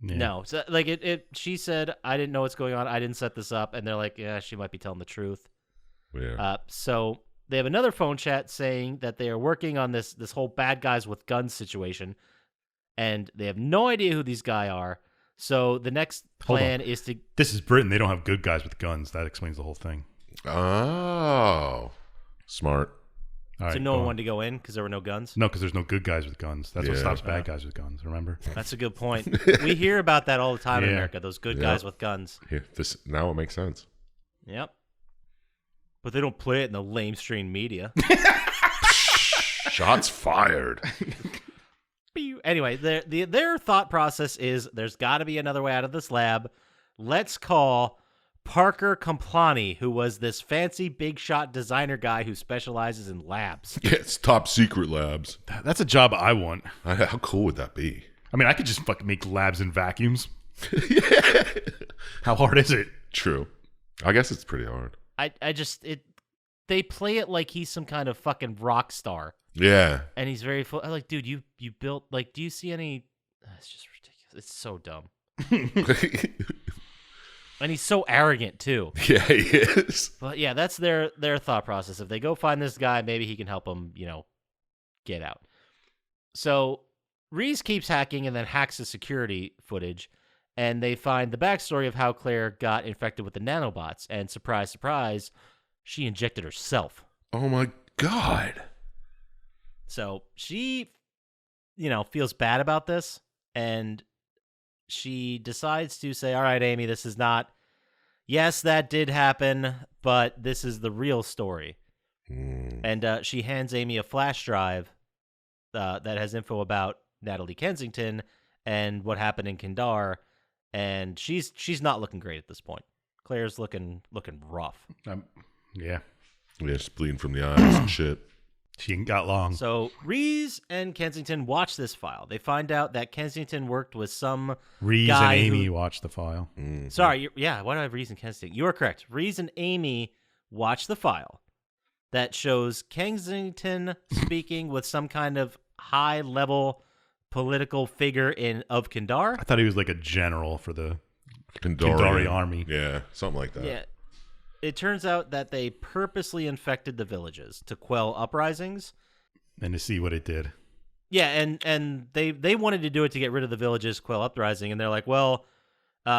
Yeah. No, so like it she said, I didn't know what's going on. I didn't set this up, and they're like, yeah, she might be telling the truth. Yeah. So they have another phone chat saying that they are working on this whole bad guys with guns situation, and they have no idea who these guys are. So the next Hold plan on. is to This is Britain. They don't have good guys with guns. That explains the whole thing. Oh. Smart. All right, so no go one on. wanted to go in because there were no guns. No, because there's no good guys with guns. That's what Yeah. stops bad guys with guns. Remember? That's a good point. We hear about that all the time in Yeah. America. Those good Yeah. guys with guns. Here, this now it makes sense. Yep. But they don't play it in the lamestream media. Shots fired. Anyway, their thought process is there's got to be another way out of this lab. Let's call Parker Complani, who was this fancy big shot designer guy who specializes in labs. Yeah, it's top secret labs. That's a job I want. How cool would that be? I mean, I could just fucking make labs in vacuums. Yeah. How hard is it? True. I guess it's pretty hard. I just they play it like he's some kind of fucking rock star. Yeah. And he's very full. Like, dude, you built, like, do you see any? It's just ridiculous. It's so dumb. And he's so arrogant too. Yeah, he is. But yeah, that's their thought process. If they go find this guy, maybe he can help them, get out. So Reese keeps hacking and then hacks the security footage, and they find the backstory of how Claire got infected with the nanobots. And surprise, surprise, she injected herself. Oh my God. So she, feels bad about this, and she decides to say, all right, Amy, this is not, yes, that did happen, but this is the real story. And she hands Amy a flash drive that has info about Natalie Kensington and what happened in Kindar, and she's not looking great at this point. Claire's looking rough. Yeah. Yeah, just bleeding from the eyes and shit. She ain't got long. So Reese and Kensington watch this file. They find out that Kensington worked with some Reese guy and Amy watch the file. Sorry, why do I have Reese and Kensington? You are correct. Reese and Amy watch the file that shows Kensington speaking with some kind of high-level political figure of Kindar. I thought he was like a general for the Kindari Kindari army. Yeah, something like that. Yeah. It turns out that they purposely infected the villages to quell uprisings. And to see what it did. Yeah, and they wanted to do it to get rid of the villages, quell uprising, and they're like, well,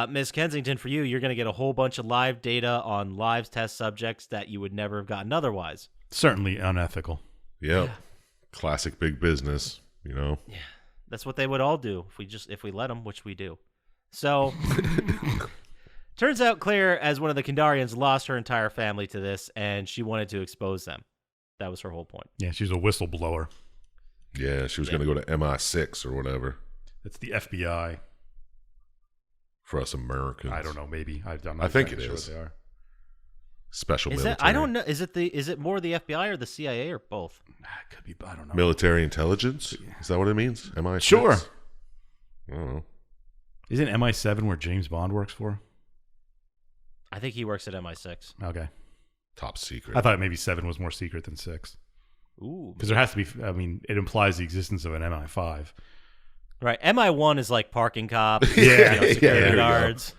Miss Kensington, for you're going to get a whole bunch of live data on live test subjects that you would never have gotten otherwise. Certainly unethical. Yep. Yeah. Classic big business, Yeah, that's what they would all do if we let them, which we do. So, turns out Claire, as one of the Kindarians, lost her entire family to this, and she wanted to expose them. That was her whole point. Yeah, she's a whistleblower. Yeah, she was going to go to MI6 or whatever. It's the FBI. For us Americans. I don't know. Maybe I'm not I think exactly it sure is. what they are. Special Is military. that, I don't know. Is it more the FBI or the CIA or both? It could be. I don't know. Military intelligence? Is that what it means? MI6? Sure. I don't know. Isn't MI7 where James Bond works for? I think he works at MI6. Okay. Top secret. I thought maybe 7 was more secret than 6. Ooh. Because there has to be, it implies the existence of an MI5. Right. MI1 is like parking cops, Yeah. security there you guards,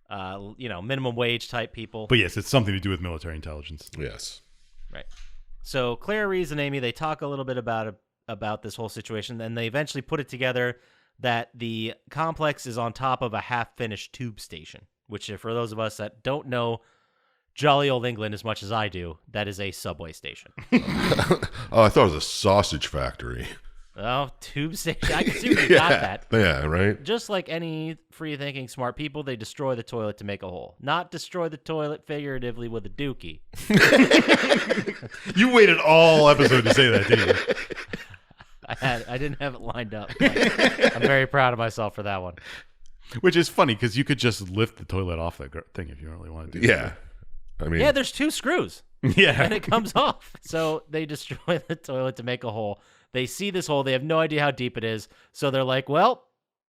minimum wage type people. But yes, it's something to do with military intelligence. Yes. Right. So Claire, Reese, and Amy, they talk a little bit about this whole situation, and they eventually put it together that the complex is on top of a half-finished tube station, which, for those of us that don't know jolly old England as much as I do, that is a subway station. Oh, I thought it was a sausage factory. Oh, tube station. I can see where you got that. Yeah, right? Just like any free-thinking smart people, they destroy the toilet to make a hole. Not destroy the toilet figuratively with a dookie. You waited all episode to say that, didn't you? I didn't have it lined up. But I'm very proud of myself for that one. Which is funny because you could just lift the toilet off the thing if you really wanted to. Yeah. I mean, Yeah, there's 2 screws, Yeah. and it comes off. So they destroy the toilet to make a hole. They see this hole. They have no idea how deep it is. So they're like, well,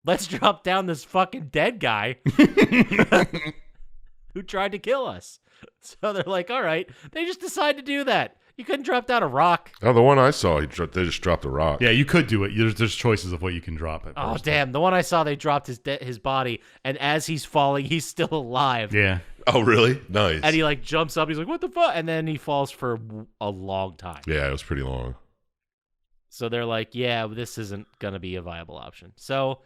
let's drop down this fucking dead guy who tried to kill us. So they're like, all right. They just decide to do that. You couldn't drop down a rock. oh, the one I saw, they just dropped a rock. Yeah, you could do it. There's choices of what you can drop at Oh, first. damn. The one I saw, they dropped his body, and as he's falling, he's still alive. Yeah. Oh, really? Nice. And he, jumps up. He's like, what the fuck? And then he falls for a long time. Yeah, it was pretty long. So they're like, yeah, this isn't going to be a viable option. So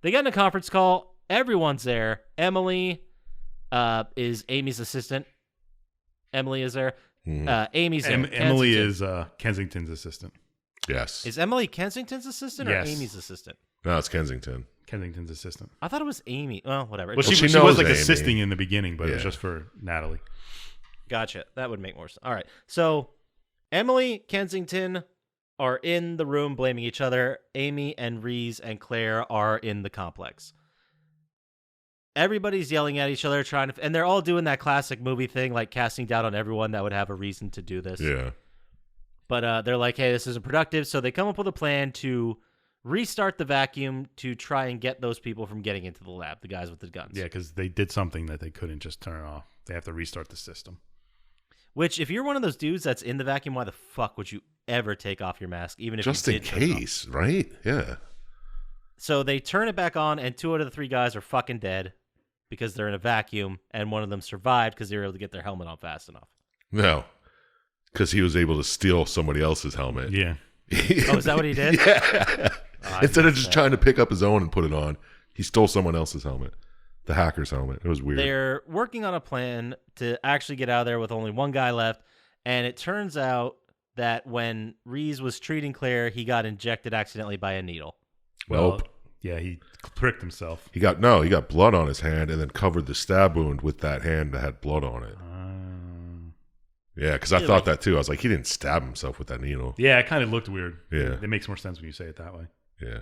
they get in a conference call. Everyone's there. Emily is Amy's assistant. Emily is there. Amy's there. Emily is Kensington's assistant. Yes. Is Emily Kensington's assistant or Yes. Amy's assistant? No, it's Kensington. Kensington's assistant. I thought it was Amy. Well, whatever. Well, she she was knows like Amy. assisting in the beginning, but it was Yeah. just for Natalie. Gotcha. That would make more sense. All right. So Emily, Kensington are in the room blaming each other. Amy and Reese and Claire are in the complex. Everybody's yelling at each other, and they're all doing that classic movie thing, like casting doubt on everyone that would have a reason to do this. Yeah. But they're like, hey, this isn't productive. So they come up with a plan to restart the vacuum to try and get those people from getting into the lab, the guys with the guns. Yeah, because they did something that they couldn't just turn off. They have to restart the system. Which, if you're one of those dudes that's in the vacuum, why the fuck would you ever take off your mask, even if just you in did turn it on? case, right? Yeah. So they turn it back on, and 2 out of the 3 guys are fucking dead because they're in a vacuum, and one of them survived because they were able to get their helmet on fast enough. No, because he was able to steal somebody else's helmet. Yeah. Oh, is that what he did? Yeah. Oh, Instead of just trying to pick up his own and put it on, he stole someone else's helmet. The hacker's helmet. It was weird. They're working on a plan to actually get out of there with only 1 guy left, and it turns out that when Reese was treating Claire, he got injected accidentally by a needle. Well, Nope. yeah, he pricked himself. He got blood on his hand and then covered the stab wound with that hand that had blood on it. Yeah, because I thought that too. I was like, he didn't stab himself with that needle. Yeah, it kind of looked weird. Yeah. It makes more sense when you say it that way. Yeah.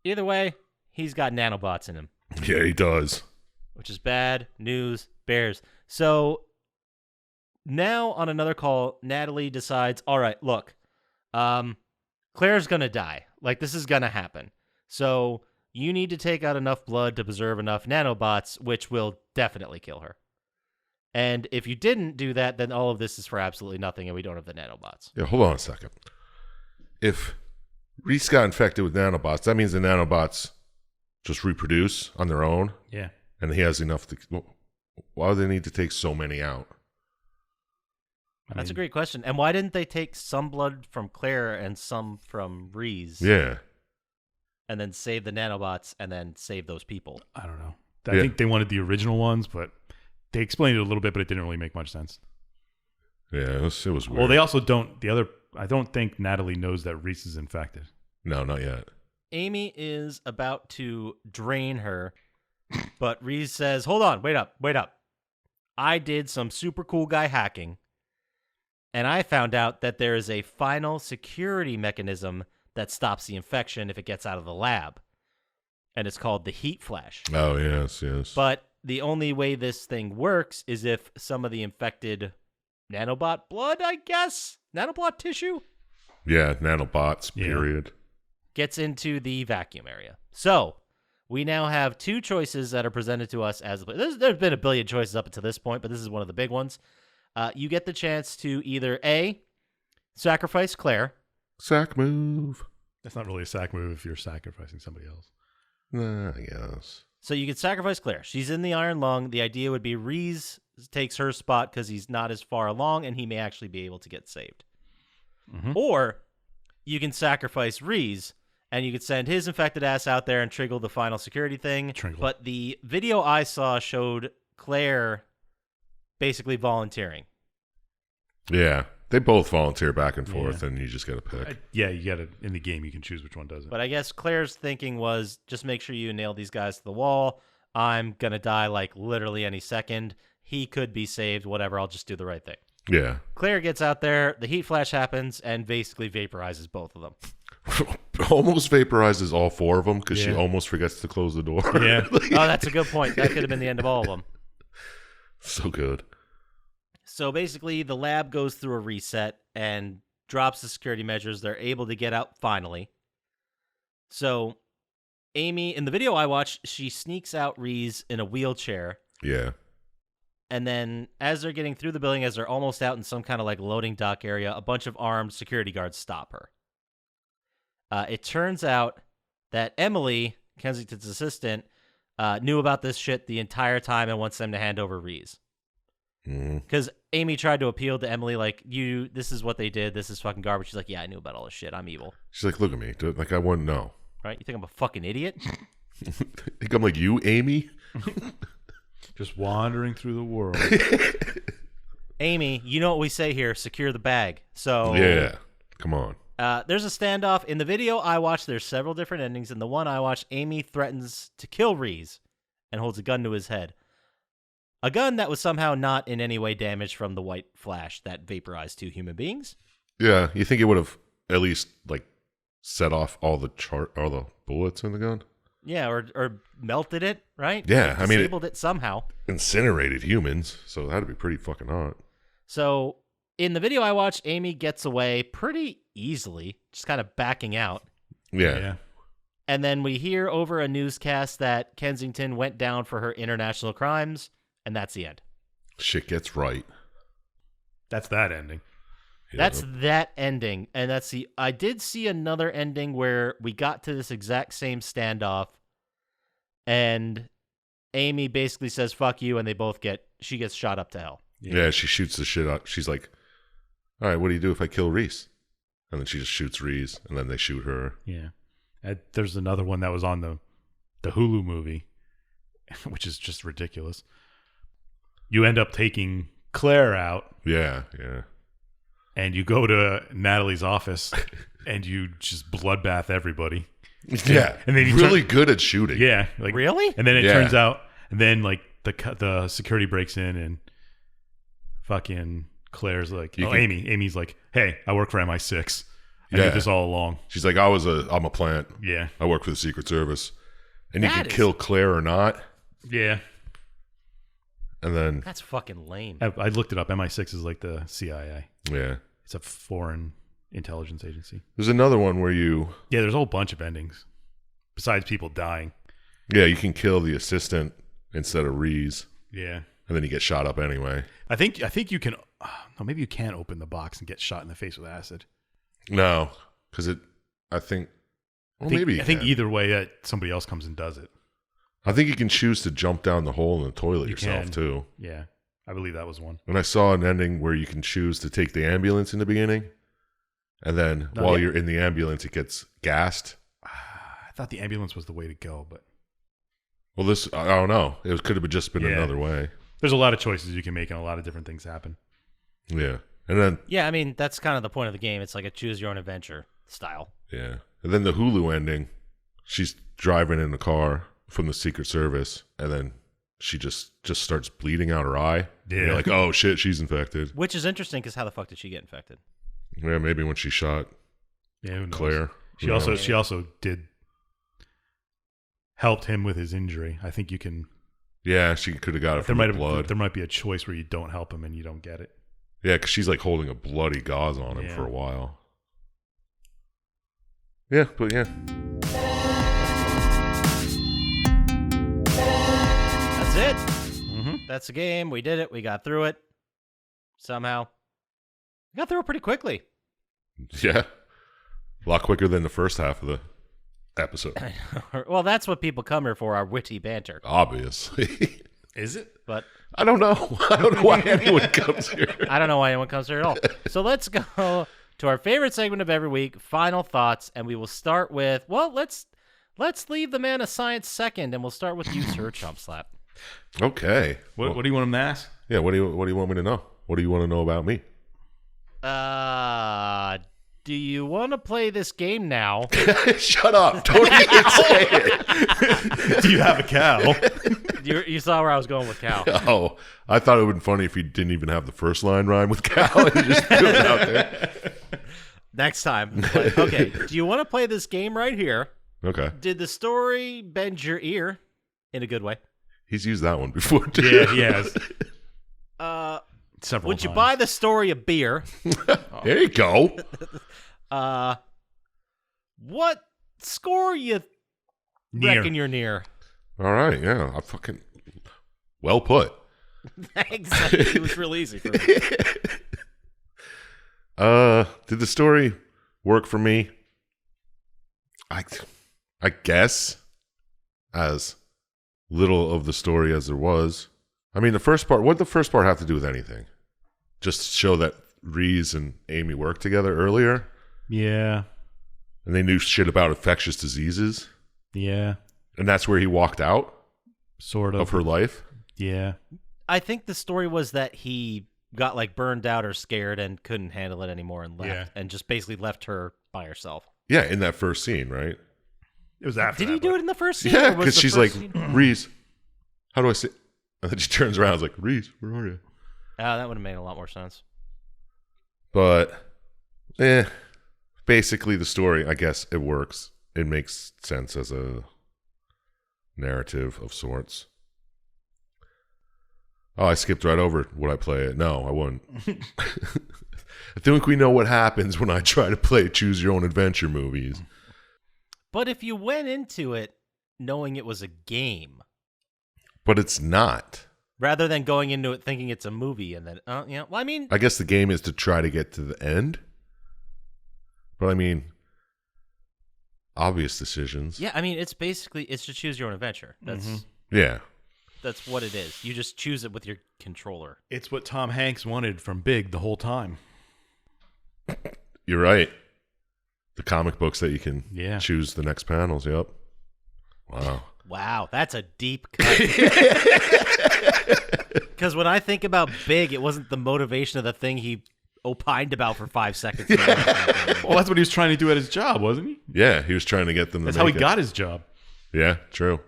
Either way, he's got nanobots in him, Yeah, he does. which is bad news bears. So now on another call, Natalie decides, all right, look, Claire's going to die. Like, this is going to happen. So you need to take out enough blood to preserve enough nanobots, which will definitely kill her. And if you didn't do that, then all of this is for absolutely nothing, and we don't have the nanobots. Yeah, hold on a second. If Reese got infected with nanobots, that means the nanobots just reproduce on their own, Yeah. and he has enough to... Why do they need to take so many out? That's a great question. And why didn't they take some blood from Claire and some from Reese? Yeah. And then save the nanobots and then save those people? I don't know. I think they wanted the original ones, but they explained it a little bit, but it didn't really make much sense. Yeah, it was weird. Well, they also don't... I don't think Natalie knows that Reese is infected. No, not yet. Amy is about to drain her, but Reese says, hold on, wait up. I did some super cool guy hacking, and I found out that there is a final security mechanism that stops the infection if it gets out of the lab, and it's called the heat flash. Oh, yes. But the only way this thing works is if some of the infected nanobot blood, I guess, nanobot tissue, Yeah, nanobots, period. gets into the vacuum area. So we now have 2 choices that are presented to us as there's been a billion choices up until this point, but this is one of the big ones. You get the chance to either A, sacrifice Claire. Sack move. That's not really a sack move if you're sacrificing somebody else. Nah, I guess. So you could sacrifice Claire. She's in the Iron Lung. The idea would be Reese takes her spot because he's not as far along and he may actually be able to get saved. Mm-hmm. Or you can sacrifice Reese and you could send his infected ass out there and trigger the final security thing. Tringle. But the video I saw showed Claire basically volunteering. Yeah, they both volunteer back and forth, and you just got to pick. Yeah, you got to... In the game, you can choose which one does it. But I guess Claire's thinking was just make sure you nail these guys to the wall. I'm going to die like literally any second. He could be saved, whatever. I'll just do the right thing. Yeah. Claire gets out there, the heat flash happens, and basically vaporizes both of them. Almost vaporizes all 4 of them because she Yeah. almost forgets to close the door. Yeah. Oh, that's a good point. That could have been the end of all of them. So good. So basically, the lab goes through a reset and drops the security measures. They're able to get out finally. So Amy, in the video I watched, she sneaks out Reese in a wheelchair. Yeah. And then as they're getting through the building, as they're almost out in some kind of like loading dock area, a bunch of armed security guards stop her. It turns out that Emily, Kensington's assistant, knew about this shit the entire time and wants them to hand over Reese. Because Amy tried to appeal to Emily, like, this is what they did. This is fucking garbage. She's like, yeah, I knew about all this shit. I'm evil. She's like, look at me. Dude. Like, I wouldn't know. Right? You think I'm a fucking idiot? Think I'm like you, Amy? Just wandering through the world. Amy, you know what we say here. Secure the bag. So Yeah. Come on. there's a standoff. In the video I watched, there's several different endings. In the one I watched, Amy threatens to kill Reese and holds a gun to his head. A gun that was somehow not in any way damaged from the white flash that vaporized 2 human beings. Yeah. You think it would have at least, like, set off all the bullets in the gun? Yeah, or melted it, right? Yeah, I mean, disabled it somehow. Incinerated humans, so that'd be pretty fucking hot. So in the video I watched, Amy gets away pretty easily, just kind of backing out. Yeah. And then we hear over a newscast that Kensington went down for her international crimes, and that's the end. Shit gets right. That's that ending. That's that ending. And I did see another ending where we got to this exact same standoff and Amy basically says, fuck you. And she gets shot up to hell. Yeah, she shoots the shit out. She's like, all right, what do you do if I kill Reese? And then she just shoots Reese, and then they shoot her. Yeah. There's another one that was on the Hulu movie, which is just ridiculous. You end up taking Claire out. Yeah. And you go to Natalie's office, and you just bloodbath everybody. Yeah, and then really good at shooting. Yeah, really? And then it turns out, and then the security breaks in, and fucking Claire's like, Amy's like, hey, I work for MI6. I did this all along. She's like, I'm a plant. Yeah, I work for the Secret Service, and you can kill Claire or not. Yeah, and then that's fucking lame. I looked it up. MI6 is like the CIA. Yeah, it's a foreign intelligence agency. There's another one where there's a whole bunch of endings besides people dying. Yeah, you can kill the assistant instead of Reese. Yeah, and then you get shot up anyway. I think you can. No, maybe you can't open the box and get shot in the face with acid. No, because I think either way, somebody else comes and does it. I think you can choose to jump down the hole in the toilet yourself too. Yeah, I believe that was one. And I saw an ending where you can choose to take the ambulance in the beginning, and then while you're in the ambulance, it gets gassed. I thought the ambulance was the way to go, but well, I don't know. It could have just been another way. There's a lot of choices you can make, and a lot of different things happen. Yeah, and then I mean that's kind of the point of the game. It's like a choose your own adventure style. Yeah, and then the Hulu ending, she's driving in the car from the Secret Service, and then she just starts bleeding out her eye. Yeah, and you're like, oh shit, she's infected. Which is interesting because how the fuck did she get infected? Yeah, maybe when she shot Claire. She also helped him with his injury. I think you can. Yeah, she could have got it from the blood. There might be a choice where you don't help him and you don't get it. Yeah, because she's like holding a bloody gauze on him for a while. Yeah, but yeah. That's it. Mm-hmm. That's the game. We did it. We got through it. Somehow. We got through it pretty quickly. Yeah. A lot quicker than the first half of the episode. Well, that's what people come here for, our witty banter. Obviously. Is it? But I don't know. I don't know why anyone comes here. I don't know why anyone comes here at all. So let's go to our favorite segment of every week, final thoughts, and we will start with, let's leave the man of science second, and we'll start with you, Sir Chump Slap. Okay. What do you want him to ask? Yeah, what do you want me to know? What do you want to know about me? Do you want to play this game now? Shut up. Don't even say it. Do you have a cow? You saw where I was going with cow. Oh, I thought it would be funny if you didn't even have the first line rhyme with cow and just threw it out there. Next time. But, okay, do you want to play this game right here? Okay. Did the story bend your ear in a good way? He's used that one before, too. Yeah, he has. Several Would times. you buy the story a beer? There you go. What score you reckon you're near? All right, yeah. I fucking well put. Thanks. It was real easy for me. Did the story work for me? I guess as little of the story as there was. I mean, the first part. What did the first part have to do with anything? Just show that Reese and Amy worked together earlier. Yeah. And they knew shit about infectious diseases. Yeah. And that's where he walked out? Sort of. Of her life? Yeah. I think the story was that he got like burned out or scared and couldn't handle it anymore and left and just basically left her by herself. Yeah, in that first scene, right? It was after Did he do it in the first scene? Yeah, because she's like, Reese, how do I say? And then she turns around and is like, Reese, where are you? Oh, that would have made a lot more sense. But, basically the story, I guess it works. It makes sense as a narrative of sorts. Oh, I skipped right over would I play it? No, I wouldn't. I think we know what happens when I try to play choose your own adventure movies. But if you went into it knowing it was a game. But it's not. Rather than going into it thinking it's a movie and then, well, I mean, I guess the game is to try to get to the end. But I mean, obvious decisions. yeah, I mean, it's to choose your own adventure. Yeah. That's what it is. You just choose it with your controller. It's what Tom Hanks wanted from Big the whole time. You're right. The comic books that you can Yeah. choose the next panels. Yep. Wow. Wow, that's a deep cut. Because when I think about Big, it wasn't the motivation of the thing he opined about for 5 seconds. Well, that's what he was trying to do at his job, wasn't he? Yeah, he was trying to get them to That's make how he it. got his job. Yeah, true.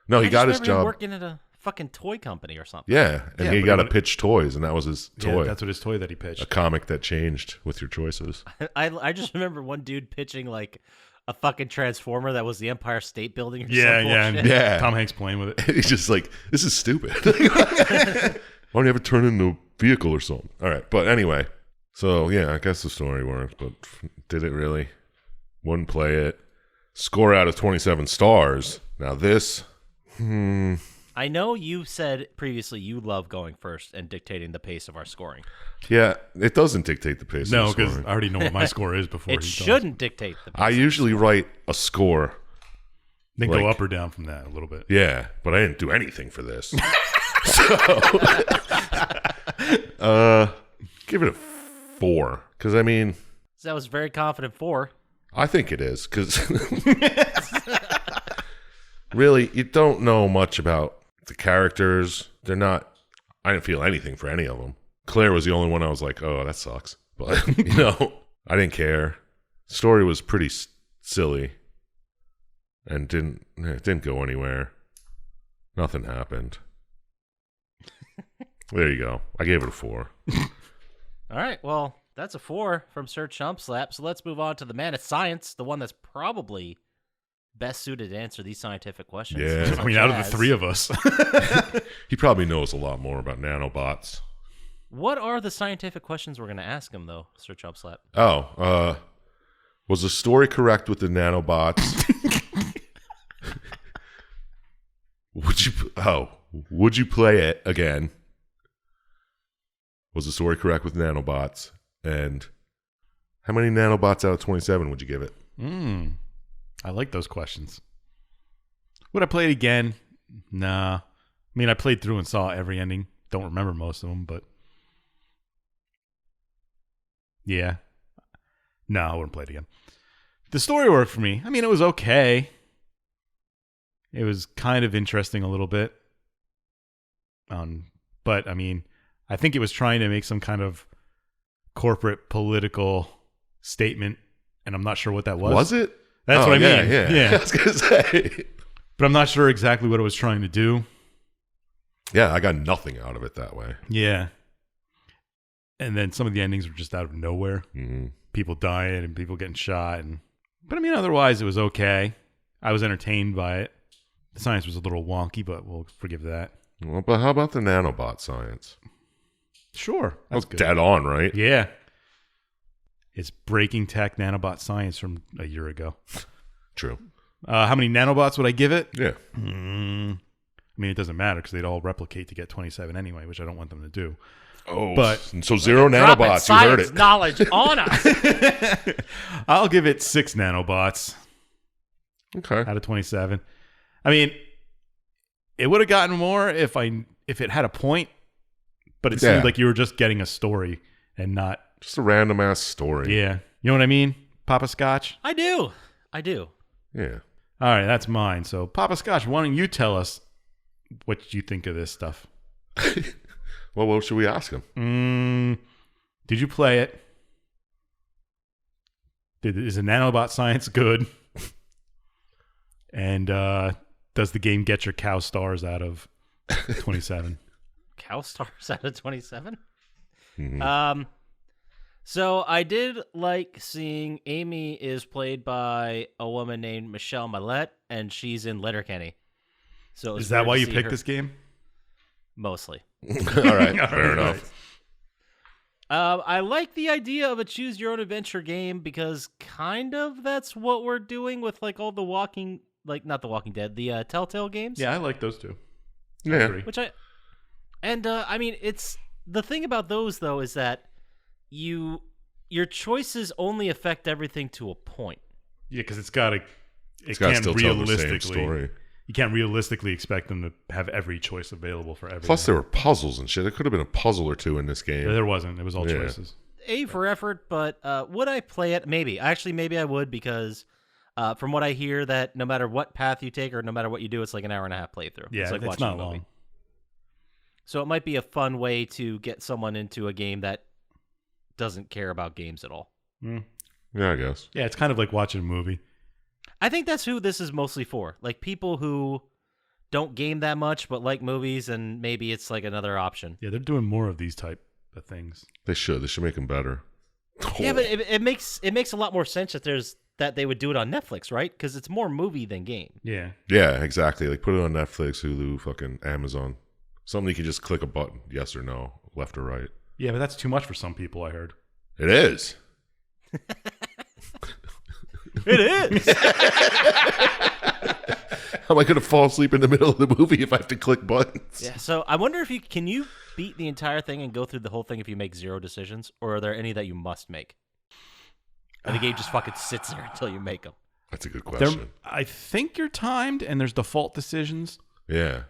No, he I got just his remember him job. working at a fucking toy company or something. Yeah, and Yeah, he but got he to went- pitch toys, and that was his toy. Yeah, that's what his toy that he A pitched. comic that changed with your choices. I just remember one dude pitching like a fucking transformer that was the Empire State Building or Yeah, some yeah, bullshit. Yeah. Tom Hanks playing with it. And he's just like, this is stupid. Why don't you have it turn into a vehicle or something? All right, but anyway. So, yeah, I guess the story worked, but did it really? Wouldn't play it. Score out of 27 stars. Now this, I know you said previously you love going first and dictating the pace of our scoring. yeah, it doesn't dictate the pace No, of the because scoring. I already know what my score is before It he shouldn't dictate the pace. I usually write a score. Then like- go up or down from that a little bit. Yeah, but I didn't do anything for this. Give it a 4. Because, I mean, So I was very confident for. I think it is. Because really, you don't know much about the characters. They're not, I didn't feel anything for any of them. Claire was the only one I was like, oh, that sucks. But, I didn't care. Story was pretty silly. And it didn't go anywhere. Nothing happened. There you go. I gave it a 4. All right, well, that's a 4 from Sir Chump Slap. So let's move on to the man of science, the one that's probably best suited to answer these scientific questions. Yeah. I mean, out of the three of us. He probably knows a lot more about nanobots. What are the scientific questions we're going to ask him, though, Sir Chump Slap? Oh, was the story correct with the nanobots? Would you play it again? Was the story correct with nanobots? And how many nanobots out of 27 would you give it? I like those questions. Would I play it again? Nah. I mean, I played through and saw every ending. Don't remember most of them, but yeah. No, I wouldn't play it again. The story worked for me. I mean, it was okay. It was kind of interesting a little bit. But I mean, I think it was trying to make some kind of corporate political statement, and I'm not sure what that was. Was it? That's what I mean. Yeah. I was going to say. But I'm not sure exactly what it was trying to do. Yeah, I got nothing out of it that way. Yeah. And then some of the endings were just out of nowhere. Mm-hmm. People dying and people getting shot. But I mean, otherwise it was okay. I was entertained by it. The science was a little wonky, but we'll forgive that. Well, but how about the nanobot science? Sure. That's That's good. dead on, right? Yeah. It's breaking tech nanobot science from a year ago. True. How many nanobots would I give it? Yeah. I mean, it doesn't matter because they'd all replicate to get 27 anyway, which I don't want them to do. Oh, But- so 0 Dropping nanobots. You heard science it. knowledge on us. I'll give it 6 nanobots Okay. out of 27. I mean, it would have gotten more if it had a point, but it Yeah. seemed like you were just getting a story and not. Just a random ass story. Yeah, you know what I mean, Poppascotch. I do. Yeah. All right, that's mine. So, Poppascotch, why don't you tell us what you think of this stuff? Well, what should we ask him? Did you play it? Is the nanobot science good? And does the game get your cow stars out of 27? Cow stars out of 27? Mhm. So I did like seeing Amy is played by a woman named Michelle Millette, and she's in Letterkenny. So it was Is that weird why to you see picked her- this game? Mostly. All right. Fair enough. I like the idea of a choose your own adventure game because kind of that's what we're doing with like all the not the Walking Dead, the Telltale games. Yeah, I like those two. Yeah. Agree. Which And I mean, it's the thing about those though is that your choices only affect everything to a point. Yeah, because it's got to. It's got to still tell the same story. You can't realistically expect them to have every choice available for everything. Plus, there were puzzles and shit. There could have been a puzzle or two in this game. There wasn't. It was all choices. A for effort, but would I play it? Maybe. Actually, maybe I would because from what I hear, that no matter what path you take or no matter what you do, it's like an 1.5-hour playthrough. Yeah, it's like it's watching not a movie. long. So it might be a fun way to get someone into a game that doesn't care about games at all. Mm. Yeah, I guess. Yeah, it's kind of like watching a movie. I think that's who this is mostly for. Like people who don't game that much but like movies, and maybe it's like another option. Yeah, they're doing more of these type of things. They should. They should make them better. Yeah, but it makes a lot more sense that they would do it on Netflix, right? Because it's more movie than game. Yeah. Yeah, exactly. Like put it on Netflix, Hulu, fucking Amazon. Something you can just click a button, yes or no, left or right. Yeah, but that's too much for some people, I heard. It is. It is. How am I going to fall asleep in the middle of the movie if I have to click buttons? Yeah, so I wonder if can you beat the entire thing and go through the whole thing if you make 0 decisions, or are there any that you must make? Or the game just fucking sits there until you make them? That's a good question. I think you're timed, and there's default decisions. Yeah.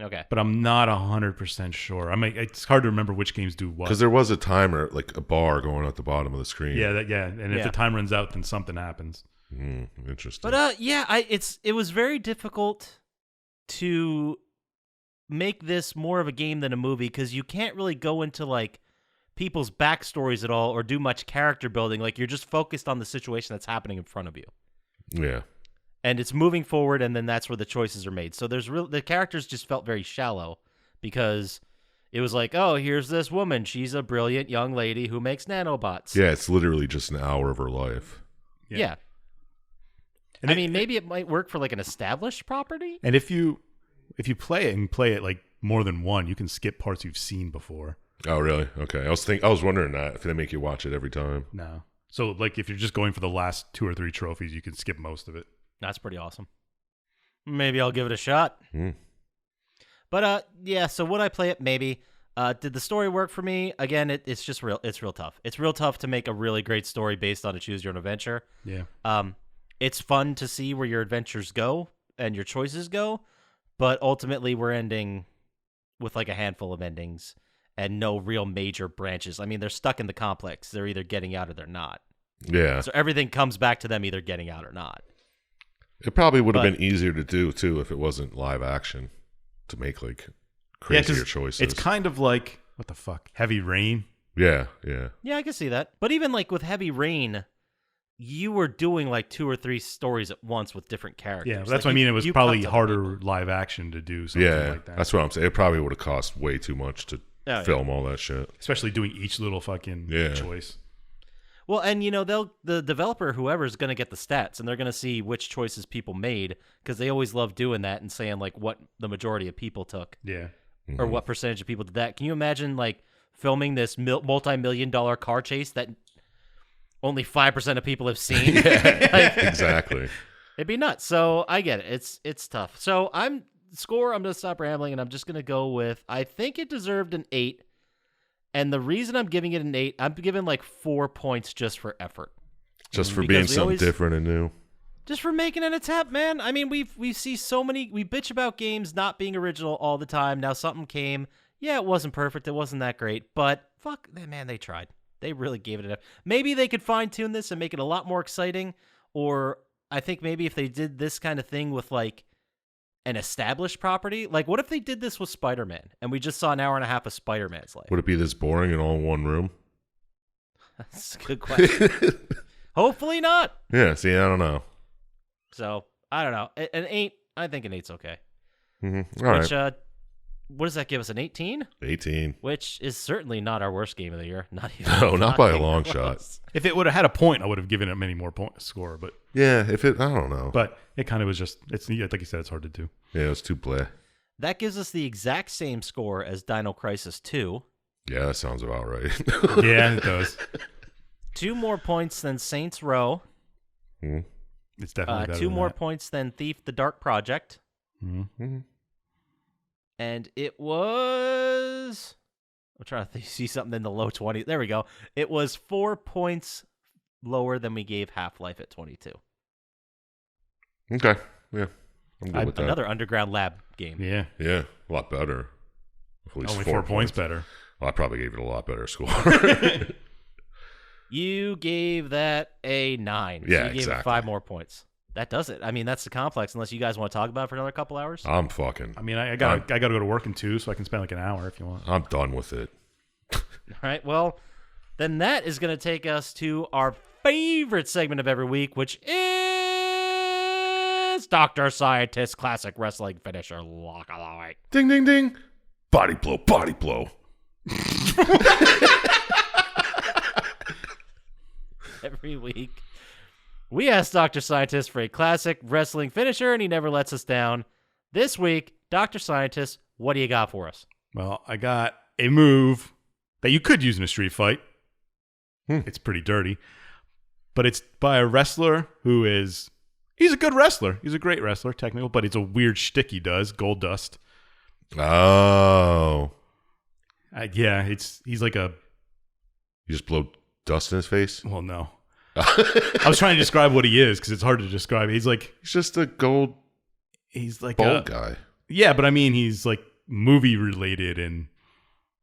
Okay. But I'm not 100% sure. It's hard to remember which games do what. Because there was a timer, like a bar going at the bottom of the screen. Yeah, and if the time runs out, then something happens. Interesting. But it was very difficult to make this more of a game than a movie because you can't really go into like people's backstories at all or do much character building. Like you're just focused on the situation that's happening in front of you. Yeah. And it's moving forward, and then that's where the choices are made. So the characters just felt very shallow because it was like, oh, here's this woman. She's a brilliant young lady who makes nanobots. Yeah, it's literally just an hour of her life. Yeah. And I mean, maybe it might work for like an established property. And if you play it and play it like more than one, you can skip parts you've seen before. Oh, really? Okay. I was wondering that if they make you watch it every time. No. So like if you're just going for the last 2 or 3 trophies, you can skip most of it. That's pretty awesome. Maybe I'll give it a shot. But yeah, so would I play it? Maybe. Did the story work for me? Again, it's just real. It's real tough. It's real tough to make a really great story based on a choose your own adventure. Yeah. It's fun to see where your adventures go and your choices go, but ultimately we're ending with like a handful of endings and no real major branches. I mean, they're stuck in the complex. They're either getting out or they're not. Yeah. So everything comes back to them either getting out or not. It probably would have been easier to do, too, if it wasn't live action to make, like, crazier choices. It's kind of like, what the fuck, Heavy Rain? Yeah, yeah. Yeah, I can see that. But even, like, with Heavy Rain, you were doing, like, 2 or 3 stories at once with different characters. Yeah, that's like, what I mean. It was probably cut harder live action to do something like that. That's what I'm saying. It probably would have cost way too much to film all that shit. Especially doing each little fucking choice. Well, and, you know, the developer, whoever, is going to get the stats, and they're going to see which choices people made, because they always love doing that and saying, like, what the majority of people took. Yeah. Or what percentage of people did that. Can you imagine, like, filming this multi-million-dollar car chase that only 5% of people have seen? Exactly. It'd be nuts. So, I get it. It's tough. So, I'm going to stop rambling, and I'm just going to go with, I think it deserved an 8. And the reason I'm giving it an 8, I'm giving like 4 points just for effort. Just for being something different and new. Just for making an attempt, man. I mean, we see so many, we bitch about games not being original all the time. Now something came. Yeah, it wasn't perfect. It wasn't that great. But fuck, man, they tried. They really gave it enough. Maybe they could fine tune this and make it a lot more exciting. Or I think maybe if they did this kind of thing with like an established property, like what if they did this with Spider-Man and we just saw an hour and a half of Spider-Man's life? Would it be this boring and all in one room? That's a good question. Hopefully not. Yeah, see, I don't know. So, I don't know. An 8, I think an 8's okay. Mm-hmm. All right. What does that give us, an 18? 18. Which is certainly not our worst game of the year. Not by a long shot. If it would have had a point, I would have given it many more points score. But yeah, I don't know. But it kind of was just, like you said, it's hard to do. Yeah, it was too bleh. That gives us the exact same score as Dino Crisis 2. Yeah, that sounds about right. Yeah, it does. 2 more points than Saints Row. It's definitely better 2 than more that. points than Thief the Dark Project. And it was... I'm trying to see something in the low 20s. There we go. It was 4 points lower than we gave Half-Life at 22. Okay. Yeah. I'm good with that. Another Underground Lab game. Yeah. Yeah. A lot better. At least Only 4 points better. Well, I probably gave it a lot better score. You gave that a 9. Yeah, so you gave exactly. it 5 more points. That does it. I mean, that's the complex, unless you guys want to talk about it for another couple hours. I'm fucking. I mean, I got to go to work in 2, so I can spend like an hour if you want. I'm done with it. All right, well, then that is going to take us to our favorite segment of every week, which is Dr. Syintist Classic Wrestling Finisher Lock-a-Lock. Ding, ding, ding. Body blow, body blow. Every week, we ask Dr. Syintist for a classic wrestling finisher, and he never lets us down. This week, Dr. Syintist, what do you got for us? Well, I got a move that you could use in a street fight. It's pretty dirty, but it's by a wrestler who is... He's a good wrestler. He's a great wrestler, technical, but it's a weird shtick he does, Gold Dust. Oh. Yeah, he's like a... You just blow dust in his face? Well, no. I was trying to describe what he is because it's hard to describe. He's just a gold like bald guy. Yeah, but I mean, he's like movie related and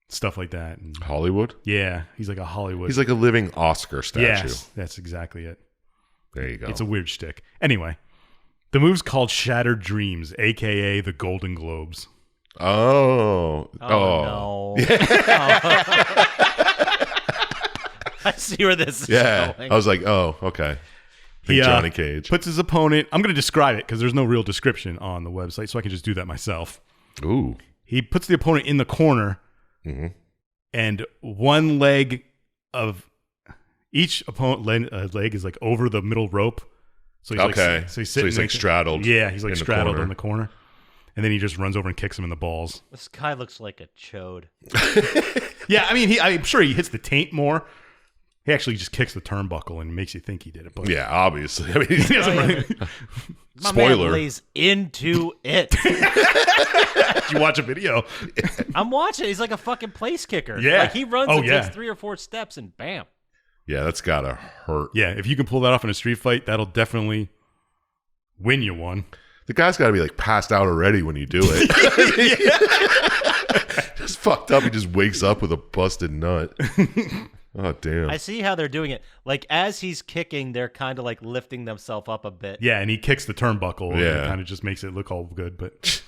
stuff like that. And Hollywood? yeah, he's like a Hollywood. He's like a living Oscar statue. Yes, that's exactly it. There you go. It's a weird shtick. Anyway, the move's called Shattered Dreams, a.k.a. the Golden Globes. Oh. No. I see where this is going. I was like, oh, okay. Johnny Cage puts his opponent... I'm going to describe it because there's no real description on the website, so I can just do that myself. Ooh. He puts the opponent in the corner, and one leg of each opponent leg is like over the middle rope. So he's okay. So he's sitting like straddled. Yeah, he's like straddled corner. in the corner. And then he just runs over and kicks him in the balls. This guy looks like a chode. Yeah, I mean, I'm sure he hits the taint more. He actually just kicks the turnbuckle and makes you think he did it. But yeah, obviously. I mean, he doesn't My Spoiler. man lays into it. Did you watch a video? I'm watching. He's like a fucking place kicker. Yeah. Like he runs and yeah. takes 3 or 4 steps and bam. Yeah, that's gotta hurt. Yeah, if you can pull that off in a street fight, that'll definitely win you one. The guy's got to be like passed out already when you do it. Just fucked up. He just wakes up with a busted nut. Oh, damn. I see how they're doing it. Like as he's kicking, they're kind of like lifting themselves up a bit. Yeah, and he kicks the turnbuckle. And Yeah. it kind of just makes it look all good. But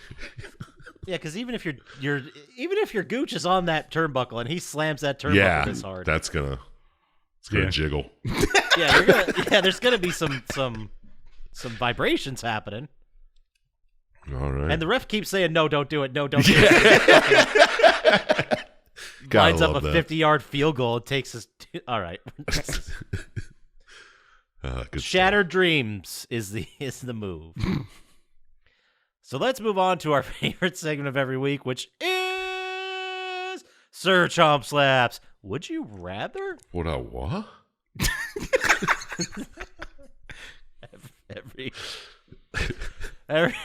Yeah, because even if your gooch is on that turnbuckle and he slams that turnbuckle this hard, that's gonna jiggle. yeah, there's gonna be some vibrations happening. All right. And the ref keeps saying, "No, don't do it. No, don't do it." Lines up a 50-yard field goal. It takes us. All right. Good Shattered Dreams is the move. So let's move on to our favorite segment of every week, which is Sir Chump Slaps. Would you rather? What?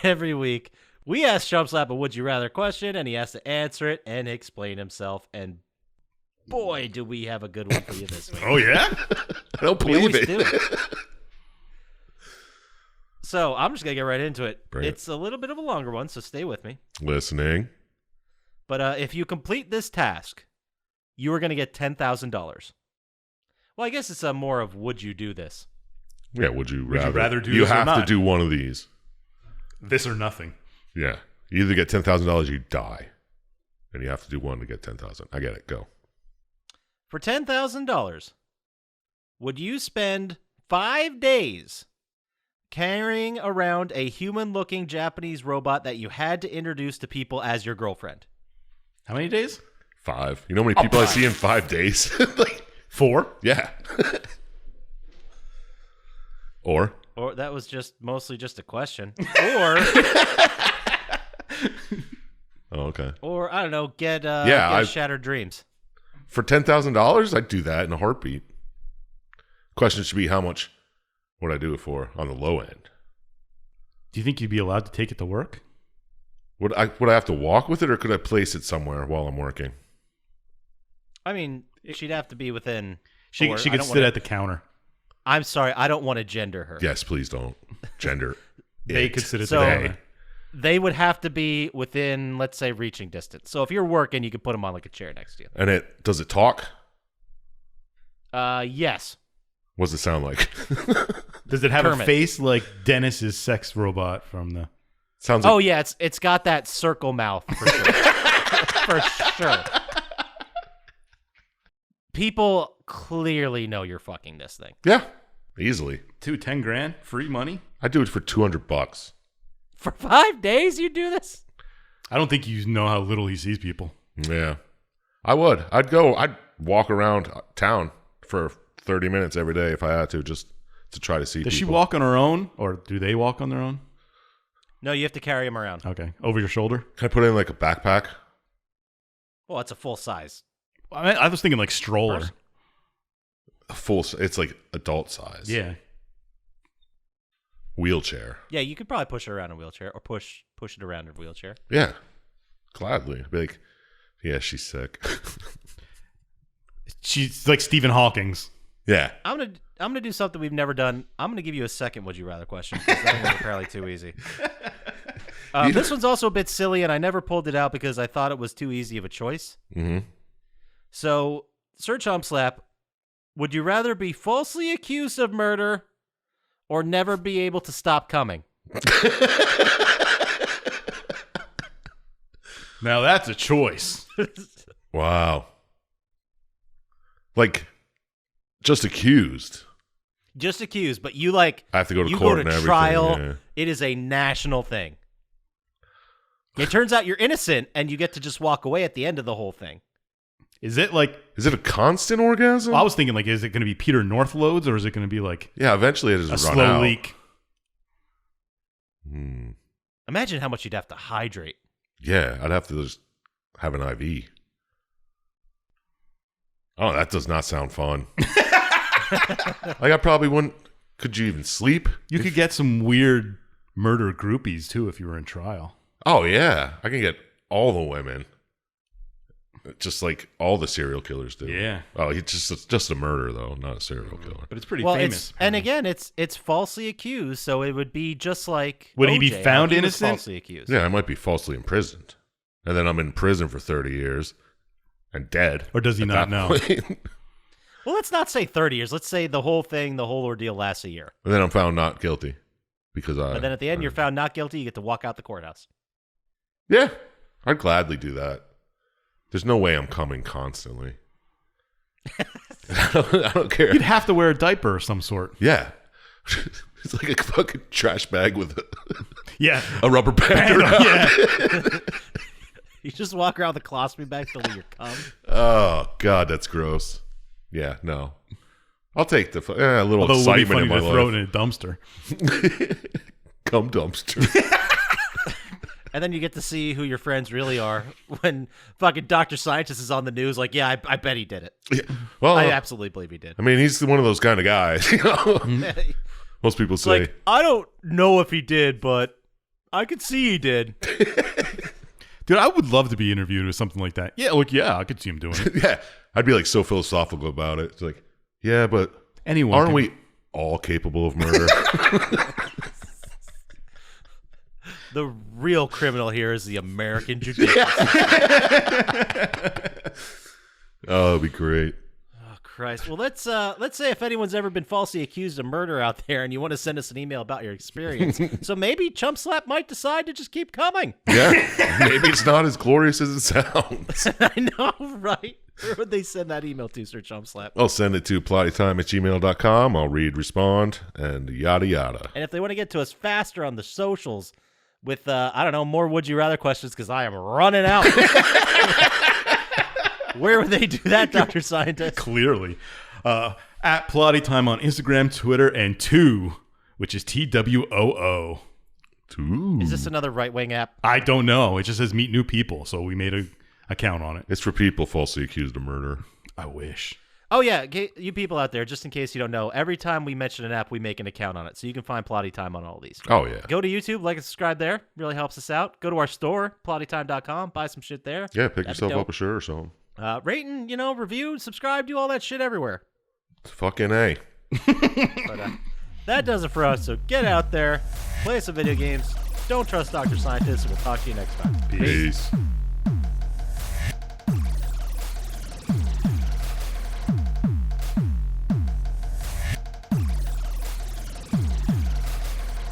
Every week, we ask Chump Slap a would you rather question, and he has to answer it and explain himself. And boy, do we have a good one for you this week. oh yeah, I don't We believe always it. do. So I'm just gonna get right into it. Bring it. It's a little bit of a longer one, so stay with me. Listening. But if you complete this task, you are gonna get $10,000. Well, I guess it's more of would you do this? Yeah, would you Would you rather do You this or have to not? do one of these. this or nothing. Yeah. You either get $10,000, you die. And you have to do one to get 10,000. I get it. Go. For $10,000, would you spend 5 days carrying around a human-looking Japanese robot that you had to introduce to people as your girlfriend? How many days? 5. You know how many people I see in 5 days? Like, 4. yeah. Or Or that was mostly just a question. Or oh, okay. or I don't know, get Shattered Dreams. For $10,000, I'd do that in a heartbeat. Question should be how much would I do it for on the low end? Do you think you'd be allowed to take it to work? Would I have to walk with it, or could I place it somewhere while I'm working? I mean, she'd have to be within. She could sit at the counter. I'm sorry, I don't want to gender her. Yes, please don't gender. They could sit at So- the counter. They would have to be within, let's say, reaching distance. So if you're working, you could put them on like a chair next to you. And does it talk? Yes. What does it sound like? Does it have Kermit. a face like Dennis's sex robot from the? Sounds like Oh yeah, it's got that circle mouth for sure. For sure. People clearly know you're fucking this thing. yeah, easily. 10 grand free money. I'd do it for $200. For 5 days, you do this? I don't think you know how little he sees people. Yeah, I would. I'd walk around town for 30 minutes every day if I had to, just to try to see Does she people. walk on her own, or do they walk on their own? No, you have to carry him around. Okay, over your shoulder. Can I put it in like a backpack? Well, it's a full size. I was thinking like stroller. It's like adult size. Yeah. Wheelchair. Yeah, you could probably push her around in a wheelchair or push it around in a wheelchair. Yeah. Gladly. I'd be like, yeah, she's sick. She's like Stephen Hawking's. Yeah. I'm gonna do something we've never done. I'm gonna give you a second would you rather question because that one's apparently too easy. This one's also a bit silly, and I never pulled it out because I thought it was too easy of a choice. Mm-hmm. So, Sir Chump Slap, would you rather be falsely accused of murder or never be able to stop coming? Now that's a choice. Wow. Like, just accused. Just accused, but you like I have to go to you court go and to everything. trial. Yeah. It is a national thing. It turns out you're innocent, and you get to just walk away at the end of the whole thing. Is it like? Is it a constant orgasm? Well, I was thinking like, is it going to be Peter North loads, or is it going to be like Yeah, eventually it a just run slow out. leak? Hmm. Imagine how much you'd have to hydrate. Yeah, I'd have to just have an IV. Oh, that does not sound fun. Like, I probably wouldn't. Could you even sleep? You could get some weird murder groupies too if you were in trial. Oh, yeah. I can get all the women. Just like all the serial killers do. Yeah. Oh, it's just a murder, though, not a serial killer. But it's pretty Well, famous. and again, it's falsely accused, so it would be just like Would he be OJ, how found was innocent? Falsely accused. Yeah, I might be falsely imprisoned. And then I'm in prison for 30 years and dead. Or does he at not that know? point. Well, let's not say 30 years. Let's say the whole ordeal lasts a year. And then I'm found not guilty because I. But then at the end, you're found not guilty. You get to walk out the courthouse. Yeah, I'd gladly do that. There's no way I'm coming constantly. I don't care. You'd have to wear a diaper of some sort. Yeah. It's like a fucking trash bag with Yeah. a rubber band around. Yeah. You just walk around with a colostomy bag till your cum. Oh, God, that's gross. Yeah, no. I'll take the a little Although it would be excitement funny in my to throw life. it in a dumpster. Cum dumpster. And then you get to see who your friends really are when fucking Dr. Syintist is on the news. Like, yeah, I bet he did it. Yeah. Well, I absolutely believe he did. I mean, he's one of those kind of guys. You know? Most people say, Like, I don't know if he did, but I could see he did. Dude, I would love to be interviewed with something like that. Yeah, look, yeah, I could see him doing it. yeah, I'd be like so philosophical about it. It's like, yeah, but Anyone aren't can- we all capable of murder? The real criminal here is the American judiciary. Oh, it'd be great. Oh, Christ. Well, let's say if anyone's ever been falsely accused of murder out there and you want to send us an email about your experience. So maybe Chump Slap might decide to just keep coming. Yeah, maybe it's not as glorious as it sounds. I know, right? Where would they send that email to, Sir Chump Slap? I'll send it to plottytime@gmail.com. I'll read, respond, and yada yada. And if they want to get to us faster on the socials with, I don't know, more Would You Rather questions because I am running out. Where would they do that, Dr. Syintist? Clearly. At Plotty Time on Instagram, Twitter, and 2, which is TWOO. Ooh. Is this another right-wing app? I don't know. It just says meet new people, so we made a account on it. It's for people falsely accused of murder. I wish. Oh, yeah, you people out there, just in case you don't know, every time we mention an app, we make an account on it. So you can find Plotty Time on all these. Oh, yeah. Go to YouTube, like and subscribe there. Really helps us out. Go to our store, plottytime.com. Buy some shit there. Yeah, pick That'd yourself be up a shirt or something. Rate and, review, subscribe, do all that shit everywhere. Fucking A. But that does it for us. So get out there, play some video games. Don't trust Dr. Syintist, and we'll talk to you next time. Peace.